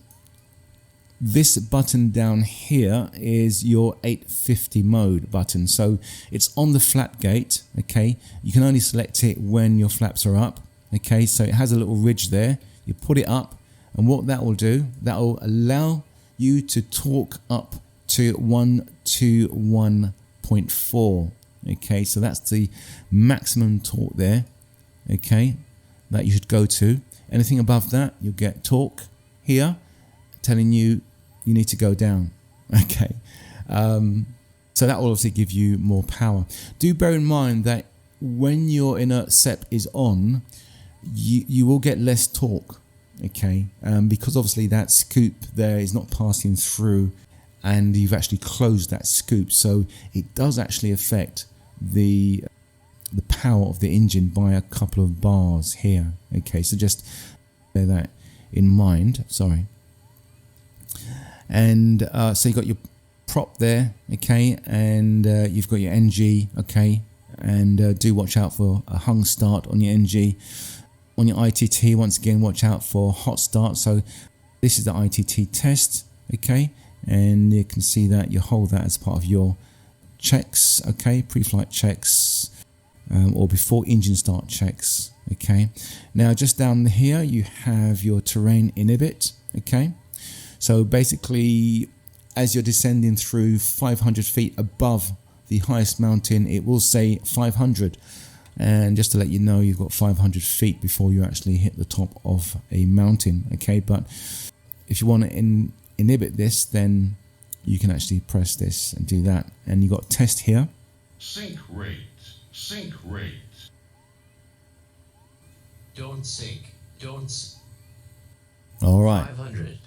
this button down here is your 850 mode button. So it's on the flap gate. Okay, you can only select it when your flaps are up. Okay, so it has a little ridge there. You put it up, and what that will do, that will allow you to torque up to 121.4. Okay, so that's the maximum torque there. Okay, that you should go to. Anything above that, you'll get torque here telling you need to go down. Okay, so that will obviously give you more power. Do bear in mind that when your inert SEP is on, you will get less torque. Okay, because obviously that scoop there is not passing through, and you've actually closed that scoop, so it does actually affect the power of the engine by a couple of bars here. Okay, so just bear that in mind. Sorry. And so you've got your prop there, okay, and you've got your NG, okay, and do watch out for a hung start on your NG. On your ITT, once again, watch out for hot start. So this is the ITT test, okay, and you can see that you hold that as part of your checks, okay, pre-flight checks, or before engine start checks. Okay, now just down here you have your terrain inhibit. Okay, so basically as you're descending through 500 feet above the highest mountain, it will say 500, and just to let you know, you've got 500 feet before you actually hit the top of a mountain. Okay, but if you want to inhibit this, then you can actually press this and do that, and you got test here. Sink rate. Don't sink. All right. 500.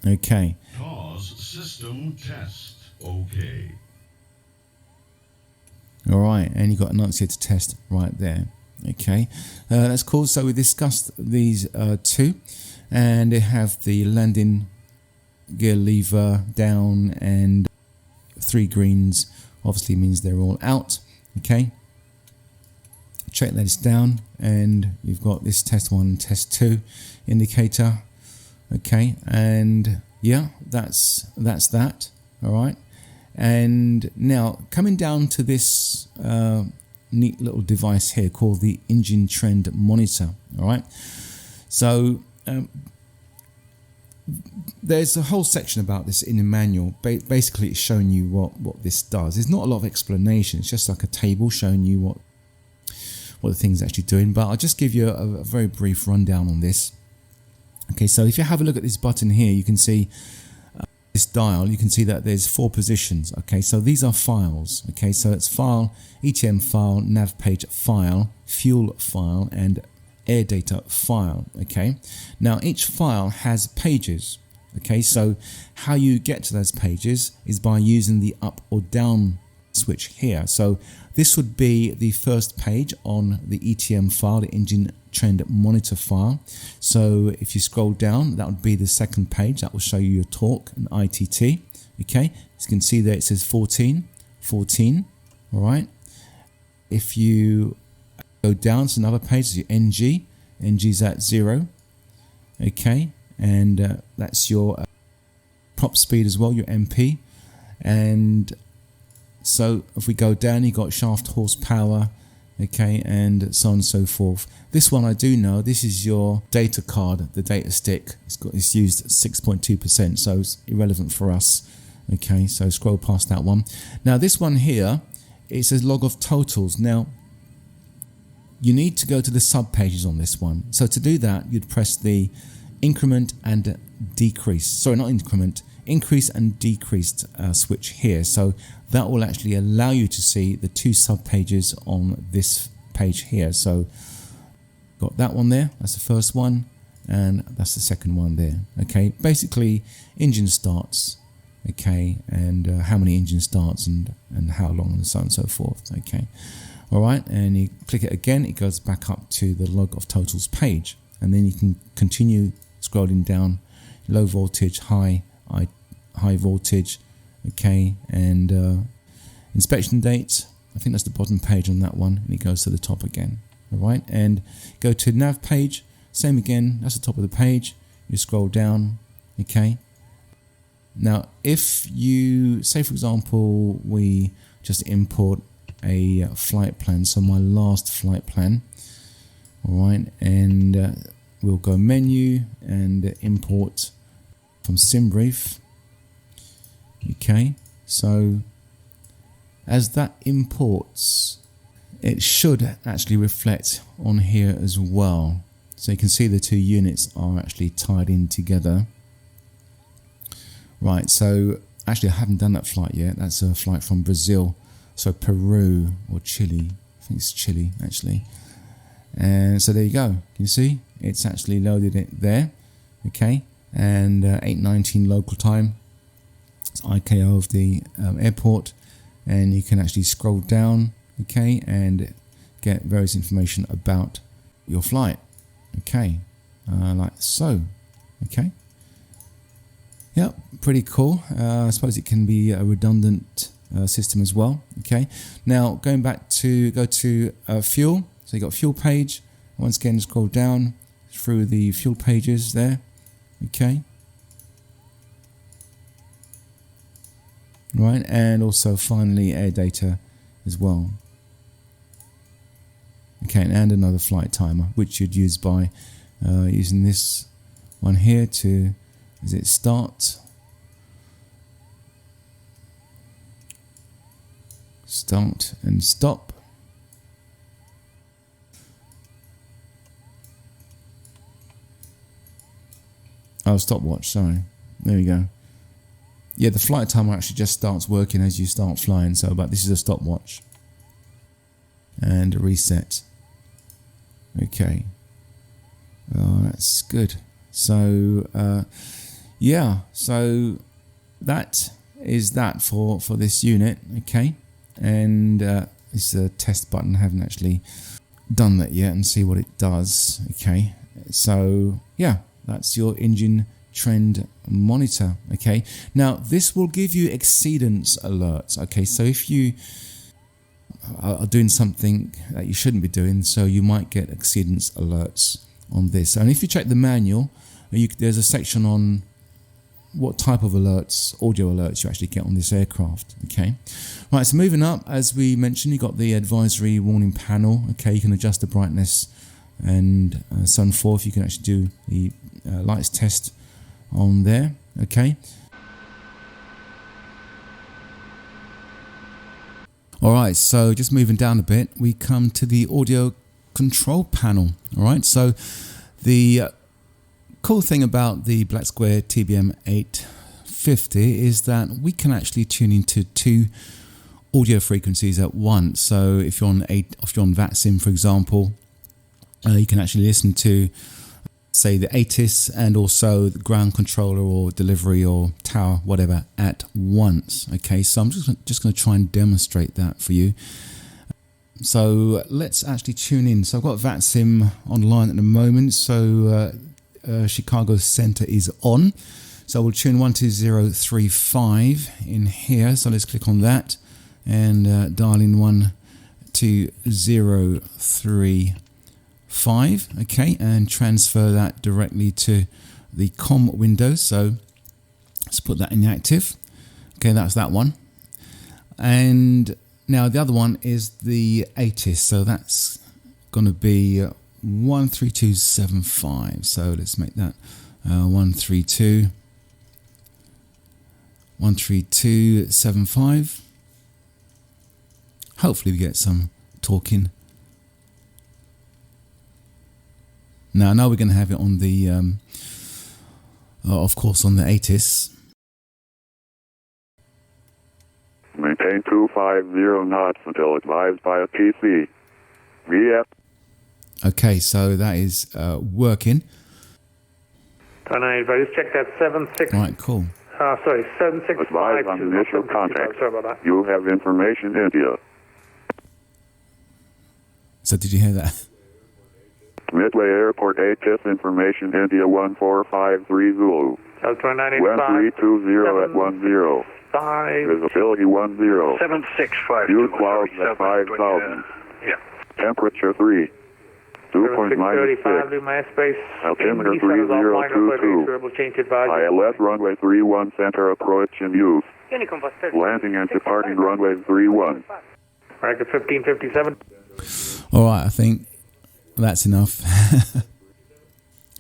Okay. Pause system test. Okay. All right, and you got enunciator test right there. Okay, that's cool. So we discussed these two, and they have the landing gear lever down and 3 greens. Obviously means they're all out. Okay, check that it's down, and you've got this test 1, test 2 indicator. Okay, and yeah, that's that. All right, and now coming down to this neat little device here called the engine trend monitor. All right, so there's a whole section about this in the manual. Basically it's showing you what this does. There's not a lot of explanation, it's just like a table showing you what the thing's actually doing, but I'll just give you a very brief rundown on this. Okay, so if you have a look at this button here, you can see this dial, you can see that there's 4 positions. Okay, so these are files. Okay, so it's file, ETM file, nav page file, fuel file, and air data file. Okay, now each file has pages. Okay, so how you get to those pages is by using the up or down switch here. So this would be the first page on the ETM file, the engine trend monitor file. So if you scroll down, that would be the second page. That will show you your torque and ITT. Okay, as you can see there, it says 14. All right, if you go down to another page, is your NG. NG's at 0. Okay, and that's your prop speed as well, your MP. And so if we go down, you got shaft horsepower, okay, and so on and so forth. This one I do know, this is your data card, the data stick. It's used 6.2%, so it's irrelevant for us. Okay, so scroll past that one. Now this one here, it says log of totals. Now you need to go to the sub pages on this one. So to do that, you'd press the increment and decrease. Sorry, not increment, increase and decreased switch here. So that will actually allow you to see the two sub pages on this page here. So got that one there, that's the first one, and that's the second one there. Okay, basically engine starts, okay, and how many engine starts and how long, and so on and so forth. Okay, all right, and you click it again, it goes back up to the log of totals page, and then you can continue scrolling down, low voltage, high voltage, okay, and inspection date. I think that's the bottom page on that one, and it goes to the top again. All right, and go to nav page, same again, that's the top of the page. You scroll down, okay. Now if you say, for example, we just import a flight plan, so my last flight plan, all right, and we'll go menu and import from SimBrief. Okay, so as that imports, it should actually reflect on here as well. So you can see the two units are actually tied in together. Right, so actually I haven't done that flight yet. That's a flight from Brazil, so Peru or Chile. I think it's Chile actually. And so there you go. Can you see? It's actually loaded it there. Okay, and 8:19 local time. It's IKO of the airport, and you can actually scroll down, okay, and get various information about your flight. Okay, like so. Okay. Yep, pretty cool. I suppose it can be a redundant system as well. Okay. Now going back to go to fuel. So you got fuel page. Once again, scroll down through the fuel pages there. Okay. Right, and also finally air data as well. Okay, and another flight timer, which you'd use by using this one here to, is it start and stop. Oh, stopwatch, sorry. There we go. Yeah, the flight timer actually just starts working as you start flying, so but this is a stopwatch. And a reset. Okay. Oh, that's good. So yeah, so that is that for this unit, okay. And this is a test button. I haven't actually done that yet and see what it does. Okay, so yeah, that's your engine trend monitor. Okay, now this will give you exceedance alerts. Okay, so if you are doing something that you shouldn't be doing, so you might get exceedance alerts on this. And if you check the manual, there's a section on what type of alerts, audio alerts, you actually get on this aircraft. Okay, right, so moving up, as we mentioned, you got the advisory warning panel. Okay, you can adjust the brightness and so on forth. You can actually do the lights test on there. Okay, alright, so just moving down a bit, we come to the audio control panel. Alright, so the cool thing about the Black Square TBM 850 is that we can actually tune into two audio frequencies at once. So if you're on VATSIM, for example, you can actually listen to, say, the ATIS and also the ground controller or delivery or tower, whatever, at once. Okay, so I'm just going to try and demonstrate that for you. So let's actually tune in. So I've got VATSIM online at the moment. So Chicago Center is on. So we'll tune 12035 in here. So let's click on that and dial in 12035. Okay, and transfer that directly to the COM window. So Let's put that in the active. Okay, that's that one. And now the other one is the ATIS. So that's going to be 13275. So let's make that 13275. Hopefully we get some talking. Now I know we're going to have it on the, of course, on the ATIS. Maintain 250 knots until advised by a PC. VF. Okay, so that is working. If I just check that 76. Right, cool. Sorry, 7652. Advised on initial contact. Sorry about that. You have information India. So did you hear that? Midway Airport ATIS information India 1453 Zulu. L2985. 1320 at 10. 5. Visibility 10. 765. Fuel clouds at 5,000. Yeah. Temperature 3. 635 to my space. Altimeter 3022. ILS runway 31 center approach in use. Landing and departing runway 31. Record 1557. All right, I think that's enough.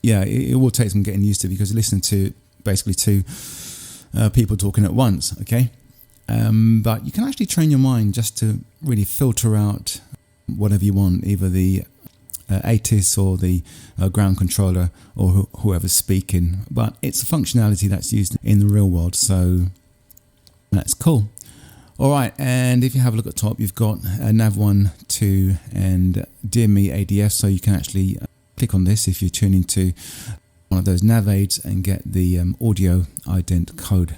Yeah, it will take some getting used to because you listen to basically two people talking at once, okay? But you can actually train your mind just to really filter out whatever you want, either the ATIS or the ground controller or whoever's speaking. But it's a functionality that's used in the real world, so that's cool. All right, and if you have a look at the top, you've got Nav1, 2 and Dear Me ADF, so you can actually click on this if you're tuning to one of those nav aids and get the audio ident code,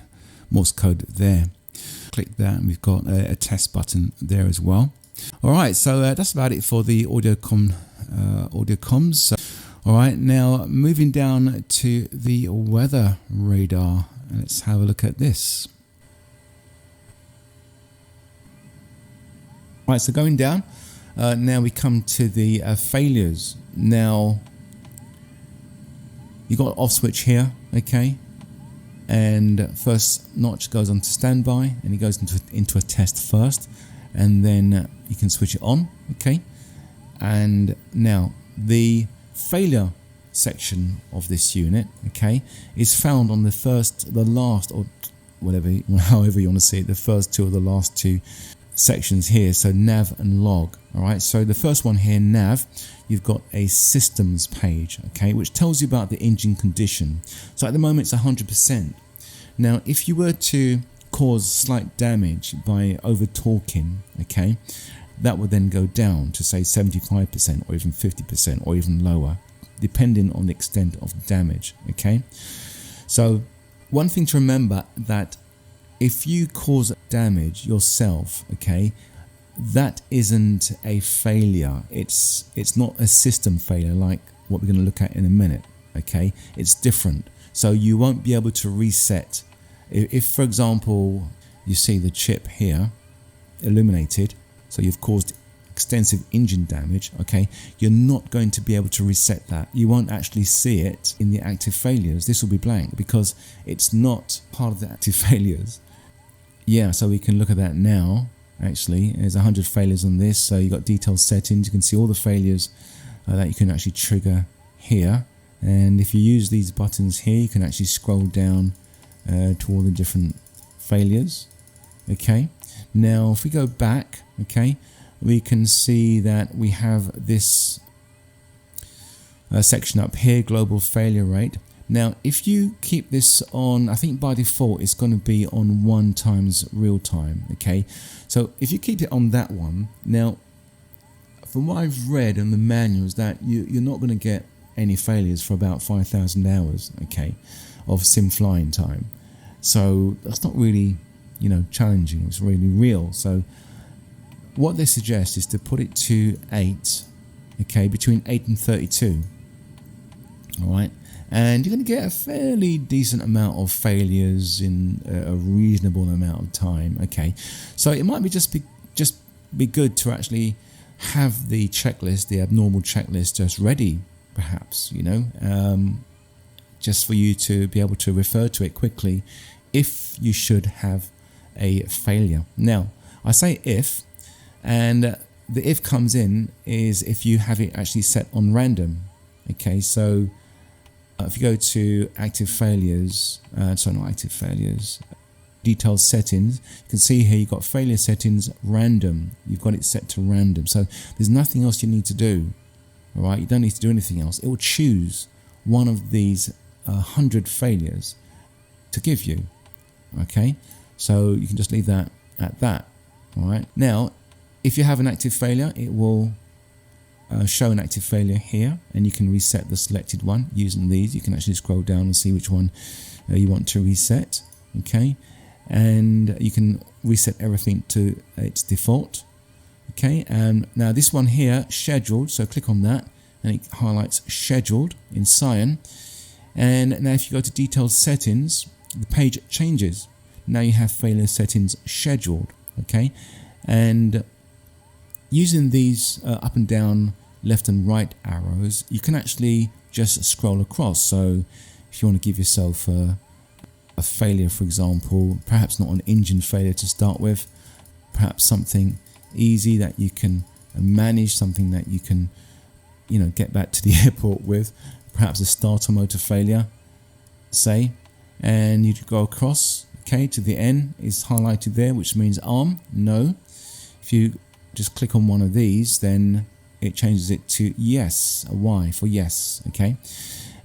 Morse code there. Click that and we've got a test button there as well. All right, so that's about it for the audio comms. All right, now moving down to the weather radar. Let's have a look at this. Right, so going down, now we come to the failures. Now, you got off switch here, okay? And first notch goes on to standby, and it goes into a test first, and then you can switch it on, okay? And now the failure section of this unit, okay, is found on the first, the last, or whatever, however you want to see it, the first two or the last two sections here, so nav and log. All right, so the first one here, nav, you've got a systems page, okay, which tells you about the engine condition. So at the moment it's 100%. Now if you were to cause slight damage by over torquing, okay, that would then go down to say 75% or even 50% or even lower, depending on the extent of the damage, okay. So one thing to remember, that if you cause damage yourself, okay, that isn't a failure. It's not a system failure like what we're going to look at in a minute, okay. It's different. So you won't be able to reset. If for example you see the chip here illuminated, so you've caused extensive engine damage, okay, you're not going to be able to reset that. You won't actually see it in the active failures. This will be blank because it's not part of the active failures. Yeah, so we can look at that now. Actually, there's 100 failures on this, so you've got detailed settings. You can see all the failures that you can actually trigger here. And if you use these buttons here, you can actually scroll down to all the different failures. Okay, now if we go back, okay, we can see that we have this section up here, global failure rate. Now if you keep this on, I think by default it's going to be on 1 times real time, okay. So if you keep it on that one, now from what I've read in the manuals, that you're not going to get any failures for about 5,000 hours, okay, of sim flying time. So that's not really, you know, challenging, it's really real. So what they suggest is to put it to 8, okay, between 8 and 32, all right. And you're going to get a fairly decent amount of failures in a reasonable amount of time, okay. So it might be just be good to actually have the checklist, the abnormal checklist, just ready, perhaps, you know, just for you to be able to refer to it quickly if you should have a failure. Now, I say if, and the if comes in is if you have it actually set on random. Okay, so if you go to active failures, detailed settings, you can see here you've got failure settings random. You've got it set to random. So there's nothing else you need to do. All right, you don't need to do anything else. It will choose one of these 100 failures to give you. Okay, so you can just leave that at that. All right, now if you have an active failure, it will show an active failure here, and you can reset the selected one using these. You can actually scroll down and see which one you want to reset. Okay, and you can reset everything to its default. Okay, and now this one here, scheduled, so click on that and it highlights scheduled in cyan. And now if you go to detailed settings, the page changes. Now you have failure settings scheduled. Okay, and using these up and down, left and right arrows, you can actually just scroll across. So if you want to give yourself a failure, for example, perhaps not an engine failure to start with, perhaps something easy that you can manage, something that you can, you know, get back to the airport with, perhaps a starter motor failure, say, and you go across. Okay, to the N is highlighted there, which means arm, no. If you just click on one of these, then it changes it to yes, a Y for yes. Okay,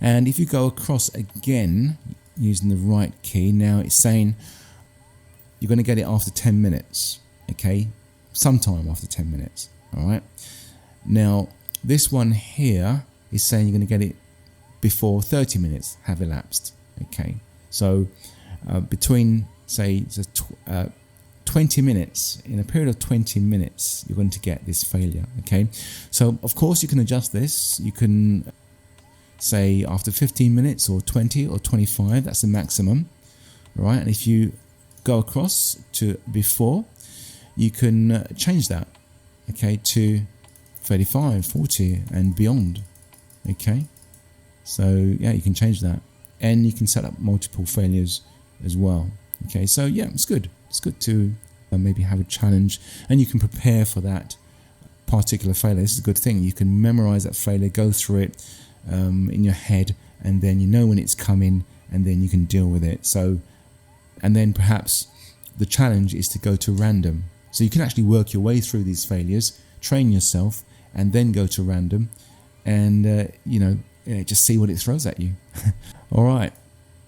and if you go across again using the right key, now it's saying you're going to get it after 10 minutes. Okay, sometime after 10 minutes. All right, now this one here is saying you're going to get it before 30 minutes have elapsed. Okay, so between say 20 minutes, in a period of 20 minutes, you're going to get this failure. Okay, so of course you can adjust this. You can say after 15 minutes or 20 or 25, that's the maximum. All right, and if you go across to before, you can change that, okay, to 35, 40 and beyond. Okay, so yeah, you can change that, and you can set up multiple failures as well. Okay, so yeah, it's good to maybe have a challenge, and you can prepare for that particular failure. This is a good thing. You can memorize that failure, go through it in your head, and then you know when it's coming, and then you can deal with it. So, and then perhaps the challenge is to go to random, so you can actually work your way through these failures, train yourself, and then go to random, and you know, just see what it throws at you. All right,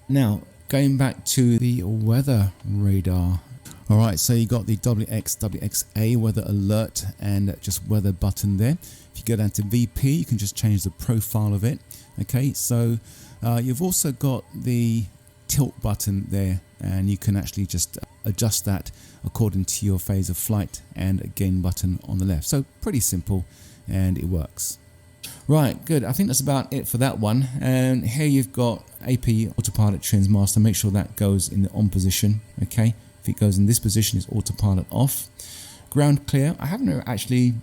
now going back to the weather radar. All right, so you got the WXA weather alert and just weather button there. If you go down to VP, you can just change the profile of it. Okay, so you've also got the tilt button there, and you can actually just adjust that according to your phase of flight, and a gain button on the left. So pretty simple, and it works. Right, good. I think that's about it for that one. And here you've got AP Autopilot Trends Master. Make sure that goes in the on position. Okay, if it goes in this position, it's autopilot off. Ground clear. I haven't actually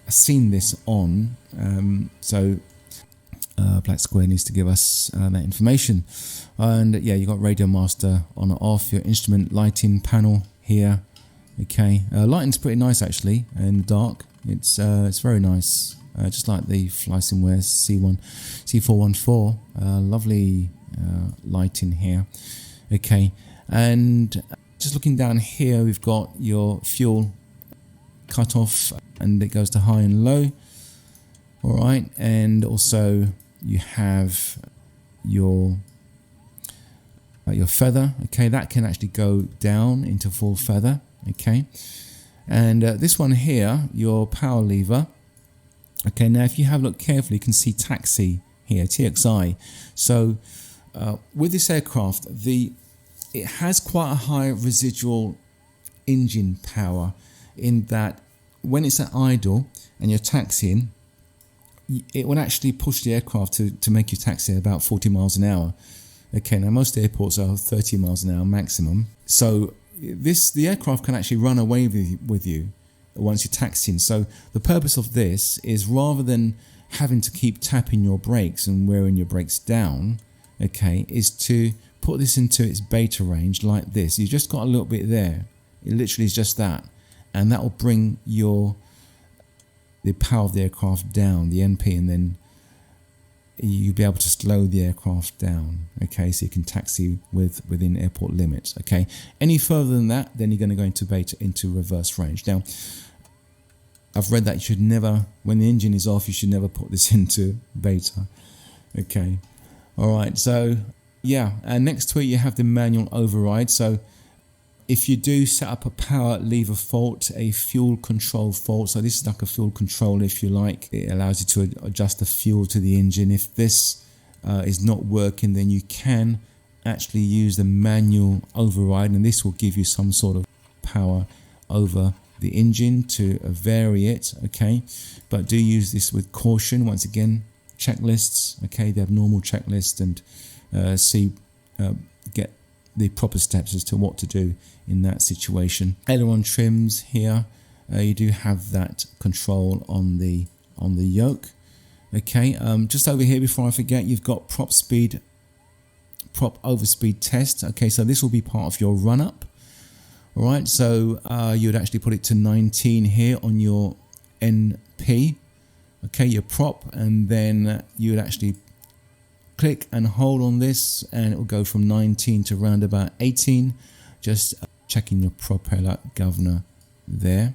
seen this on, so Black Square needs to give us that information. And yeah, you got Radio Master on or off. Your instrument lighting panel here. Okay, lighting's pretty nice actually in the dark. It's very nice. Just like the FlySimware C414, lovely lighting here. Okay, and just looking down here, we've got your fuel cutoff, and it goes to high and low. All right, and also you have your feather. Okay, that can actually go down into full feather. Okay, and this one here, your power lever. Okay, now if you have a look carefully, you can see taxi here, TXI. So with this aircraft, it has quite a high residual engine power, in that when it's at idle and you're taxiing, it will actually push the aircraft to make you taxi at about 40 miles an hour. Okay, now most airports are 30 miles an hour maximum. So the aircraft can actually run away with you once you're taxiing. So the purpose of this is, rather than having to keep tapping your brakes and wearing your brakes down, okay, is to put this into its beta range like this, you just got a little bit there. It literally is just that, and that will bring the power of the aircraft down, the NP, and then you'll be able to slow the aircraft down. Okay, so you can taxi within airport limits. Okay, any further than that, then you're going to go into beta, into reverse range. Now, I've read that you should never, when the engine is off, you should never put this into beta. Okay, all right. So yeah, and next to it you have the manual override. So if you do set up a power lever fault, a fuel control fault, so this is like a fuel control if you like, it allows you to adjust the fuel to the engine. If this is not working, then you can actually use the manual override, and this will give you some sort of power over the engine to vary it. Okay, but do use this with caution. Once again, checklists, okay, they have normal checklists, and get the proper steps as to what to do in that situation. Aileron trims here, you do have that control on the yoke. Okay, just over here before I forget, you've got prop overspeed test. Okay, so this will be part of your run up. All right, so you'd actually put it to 19 here on your NP. Okay, your prop, and then you would actually click and hold on this, and it will go from 19 to around about 18. Just checking your propeller governor there.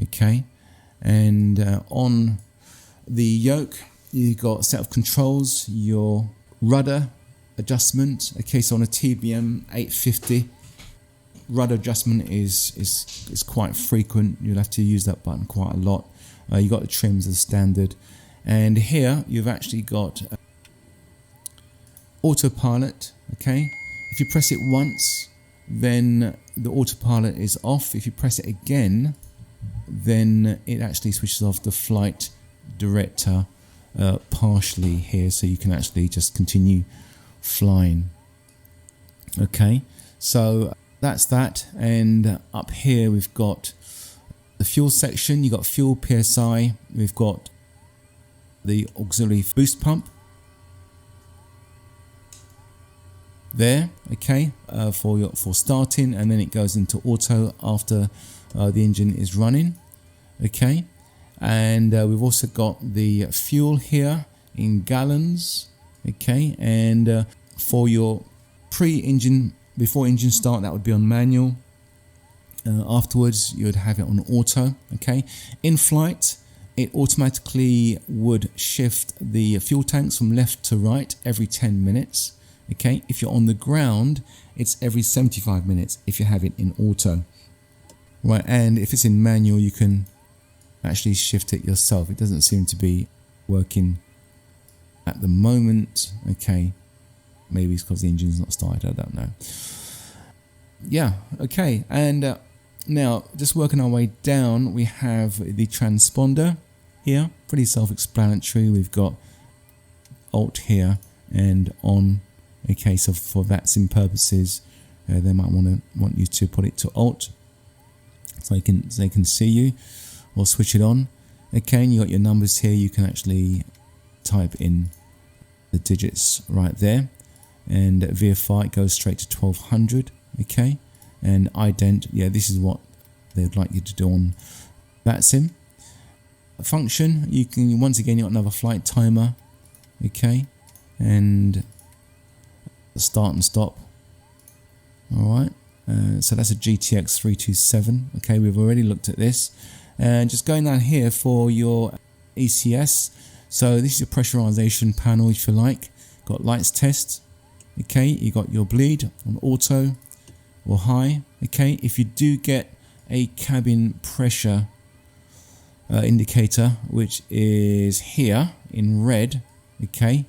Okay, and on the yoke you've got a set of controls, your rudder adjustment. Okay, so on a TBM 850, rudder adjustment is quite frequent. You'll have to use that button quite a lot. You got the trims as standard, and here you've actually got autopilot. Okay, if you press it once, then the autopilot is off. If you press it again, then it actually switches off the flight director partially here, so you can actually just continue flying. Okay, so that's that. And up here we've got the fuel section. You've got fuel PSI, we've got the auxiliary boost pump there, okay, for starting, and then it goes into auto after the engine is running. Okay, and we've also got the fuel here in gallons. Okay, and for your pre-engine, before engine start, that would be on manual. Afterwards you would have it on auto. Okay, in flight it automatically would shift the fuel tanks from left to right every 10 minutes. Okay, if you're on the ground, it's every 75 minutes if you have it in auto. Right, and if it's in manual, you can actually shift it yourself. It doesn't seem to be working at the moment. Okay, maybe it's because the engine's not started, I don't know. Yeah, okay, and now just working our way down, we have the transponder here, pretty self-explanatory. We've got Alt here and on. Okay, so for VATSIM purposes, they might want you to put it to Alt, so they can see you, or switch it on. Okay, and you got your numbers here. You can actually type in the digits right there, and VFI, it goes straight to 1200. Okay, and ident, yeah, this is what they'd like you to do on VATSIM. Function, you can, once again, you got another flight timer. Okay, and start and stop. All right, so that's a GTX 327. Okay, we've already looked at this, and just going down here for your ECS. So this is your pressurization panel, if you like. Got lights test. Okay, you got your bleed on auto or high. Okay, if you do get a cabin pressure indicator, which is here in red, okay,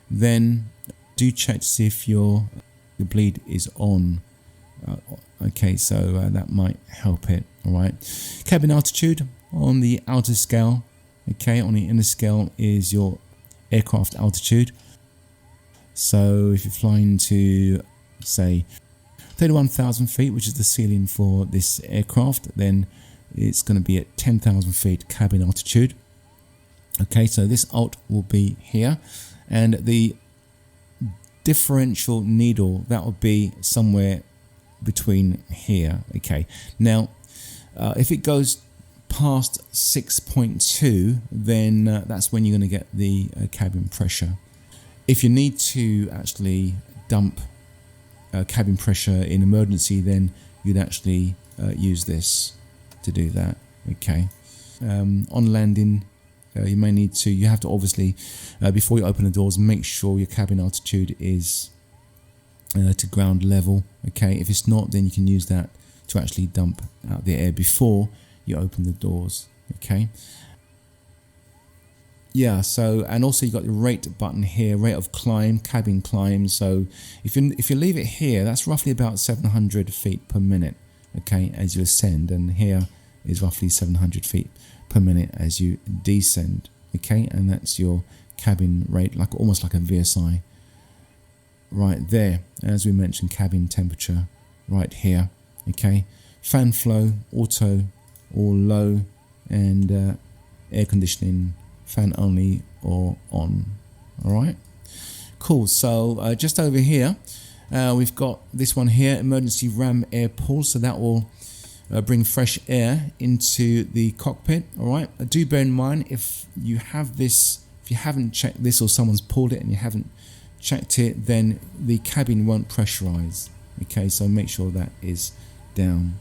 then do check to see if your bleed is on. Okay, so that might help it. All right, cabin altitude on the outer scale. Okay, on the inner scale is your aircraft altitude. So if you're flying to, say, 31,000 feet, which is the ceiling for this aircraft, then it's going to be at 10,000 feet cabin altitude. Okay, so this alt will be here, and the differential needle, that would be somewhere between here. Okay, now if it goes past 6.2, then that's when you're going to get the cabin pressure. If you need to actually dump cabin pressure in emergency, then you'd actually use this to do that. Okay, on landing, you may need to, you have to obviously, before you open the doors, make sure your cabin altitude is to ground level. Okay, if it's not, then you can use that to actually dump out the air before you open the doors. Okay, yeah, so, and also you got the rate button here, rate of climb, cabin climb. So if you leave it here, that's roughly about 700 feet per minute, okay, as you ascend, and here is roughly 700 feet per minute as you descend. Okay, and that's your cabin rate, like almost like a VSI right there. As we mentioned, cabin temperature right here. Okay, fan flow, auto, or low, and air conditioning, fan only or on. All right, cool. So just over here we've got this one here, emergency ram air pull. So that will bring fresh air into the cockpit. All right, do bear in mind, if you have this, if you haven't checked this, or someone's pulled it and you haven't checked it, then the cabin won't pressurize. Okay, so make sure that is down.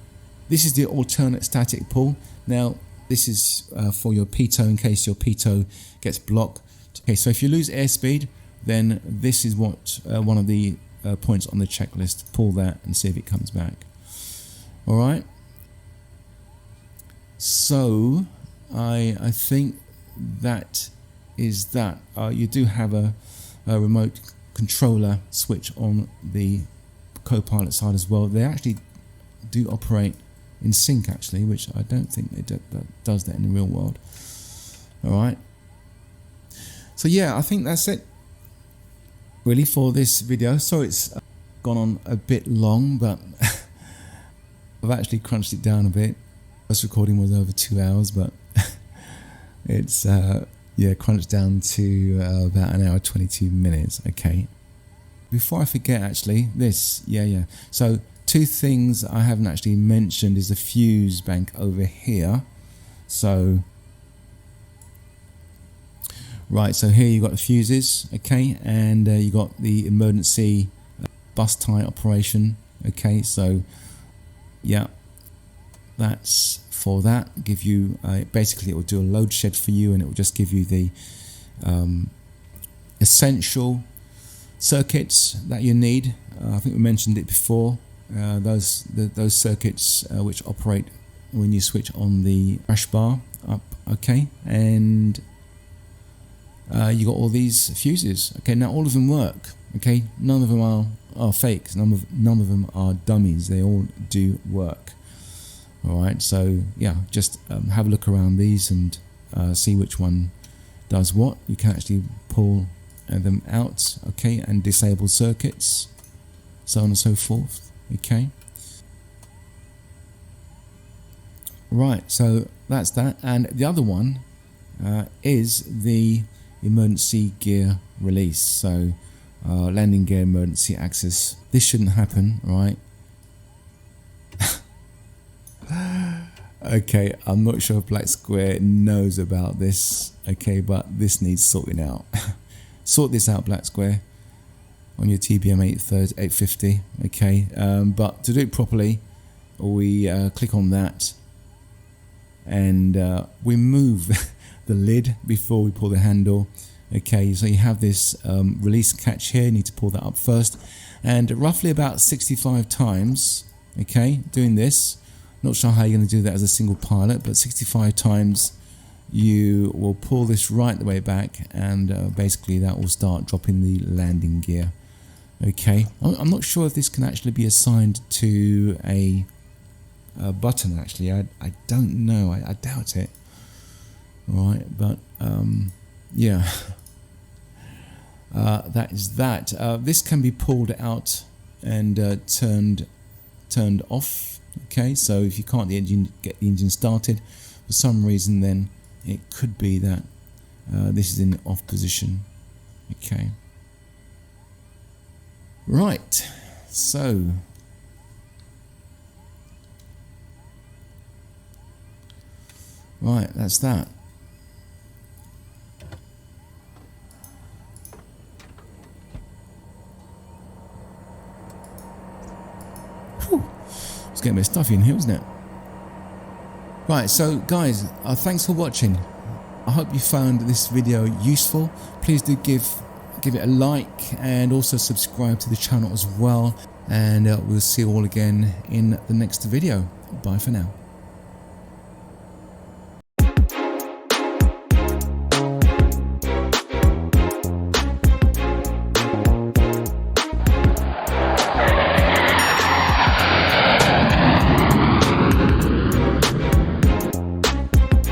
This is the alternate static pull. Now this is for your pitot, in case your pitot gets blocked. Okay, so if you lose airspeed, then this is what one of the points on the checklist. Pull that and see if it comes back. All right, so I think that is that. You do have a remote controller switch on the co-pilot side as well. They actually do operate in sync, actually, which I don't think it does that in the real world. All right, so yeah, I think that's it really for this video. So it's gone on a bit long, but I've actually crunched it down a bit. First recording was over 2 hours, but it's yeah, crunched down to about 1 hour 22 minutes. Okay, before I forget, actually, this, so two things I haven't actually mentioned is the fuse bank over here. So right, so here you got the fuses, okay, and you got the emergency bus tie operation. Okay, so yeah, that's for that. Give you basically, it will do a load shed for you, and it will just give you the essential circuits that you need. I think we mentioned it before. Those circuits which operate when you switch on the crash bar up. Okay, and you got all these fuses. Okay, now all of them work. Okay, none of them are fakes. None of them are dummies. They all do work. All right, so yeah, just have a look around these and see which one does what. You can actually pull them out, okay, and disable circuits, so on and so forth. Okay, right, so that's that. And the other one is the emergency gear release. So landing gear emergency access. This shouldn't happen, right? Okay, I'm not sure if Black Square knows about this, okay, but this needs sorting out. Sort this out, Black Square, on your TBM 850, okay, but to do it properly, we click on that, and we move the lid before we pull the handle. Okay, so you have this release catch here. You need to pull that up first, and roughly about 65 times, okay, doing this. Not sure how you're going to do that as a single pilot, but 65 times you will pull this right the way back, and basically that will start dropping the landing gear. Okay, I'm not sure if this can actually be assigned to a button. Actually, I don't know. I doubt it. All right, but yeah, that is that. This can be pulled out and turned off. Okay, so if you can't get the engine started for some reason, then it could be that this is in the off position. Okay. Right, so right, that's that. Whew. It's getting a bit stuffy in here, isn't it? Right, so guys, thanks for watching. I hope you found this video useful. Please do give it a like and also subscribe to the channel as well. And we'll see you all again in the next video. Bye for now.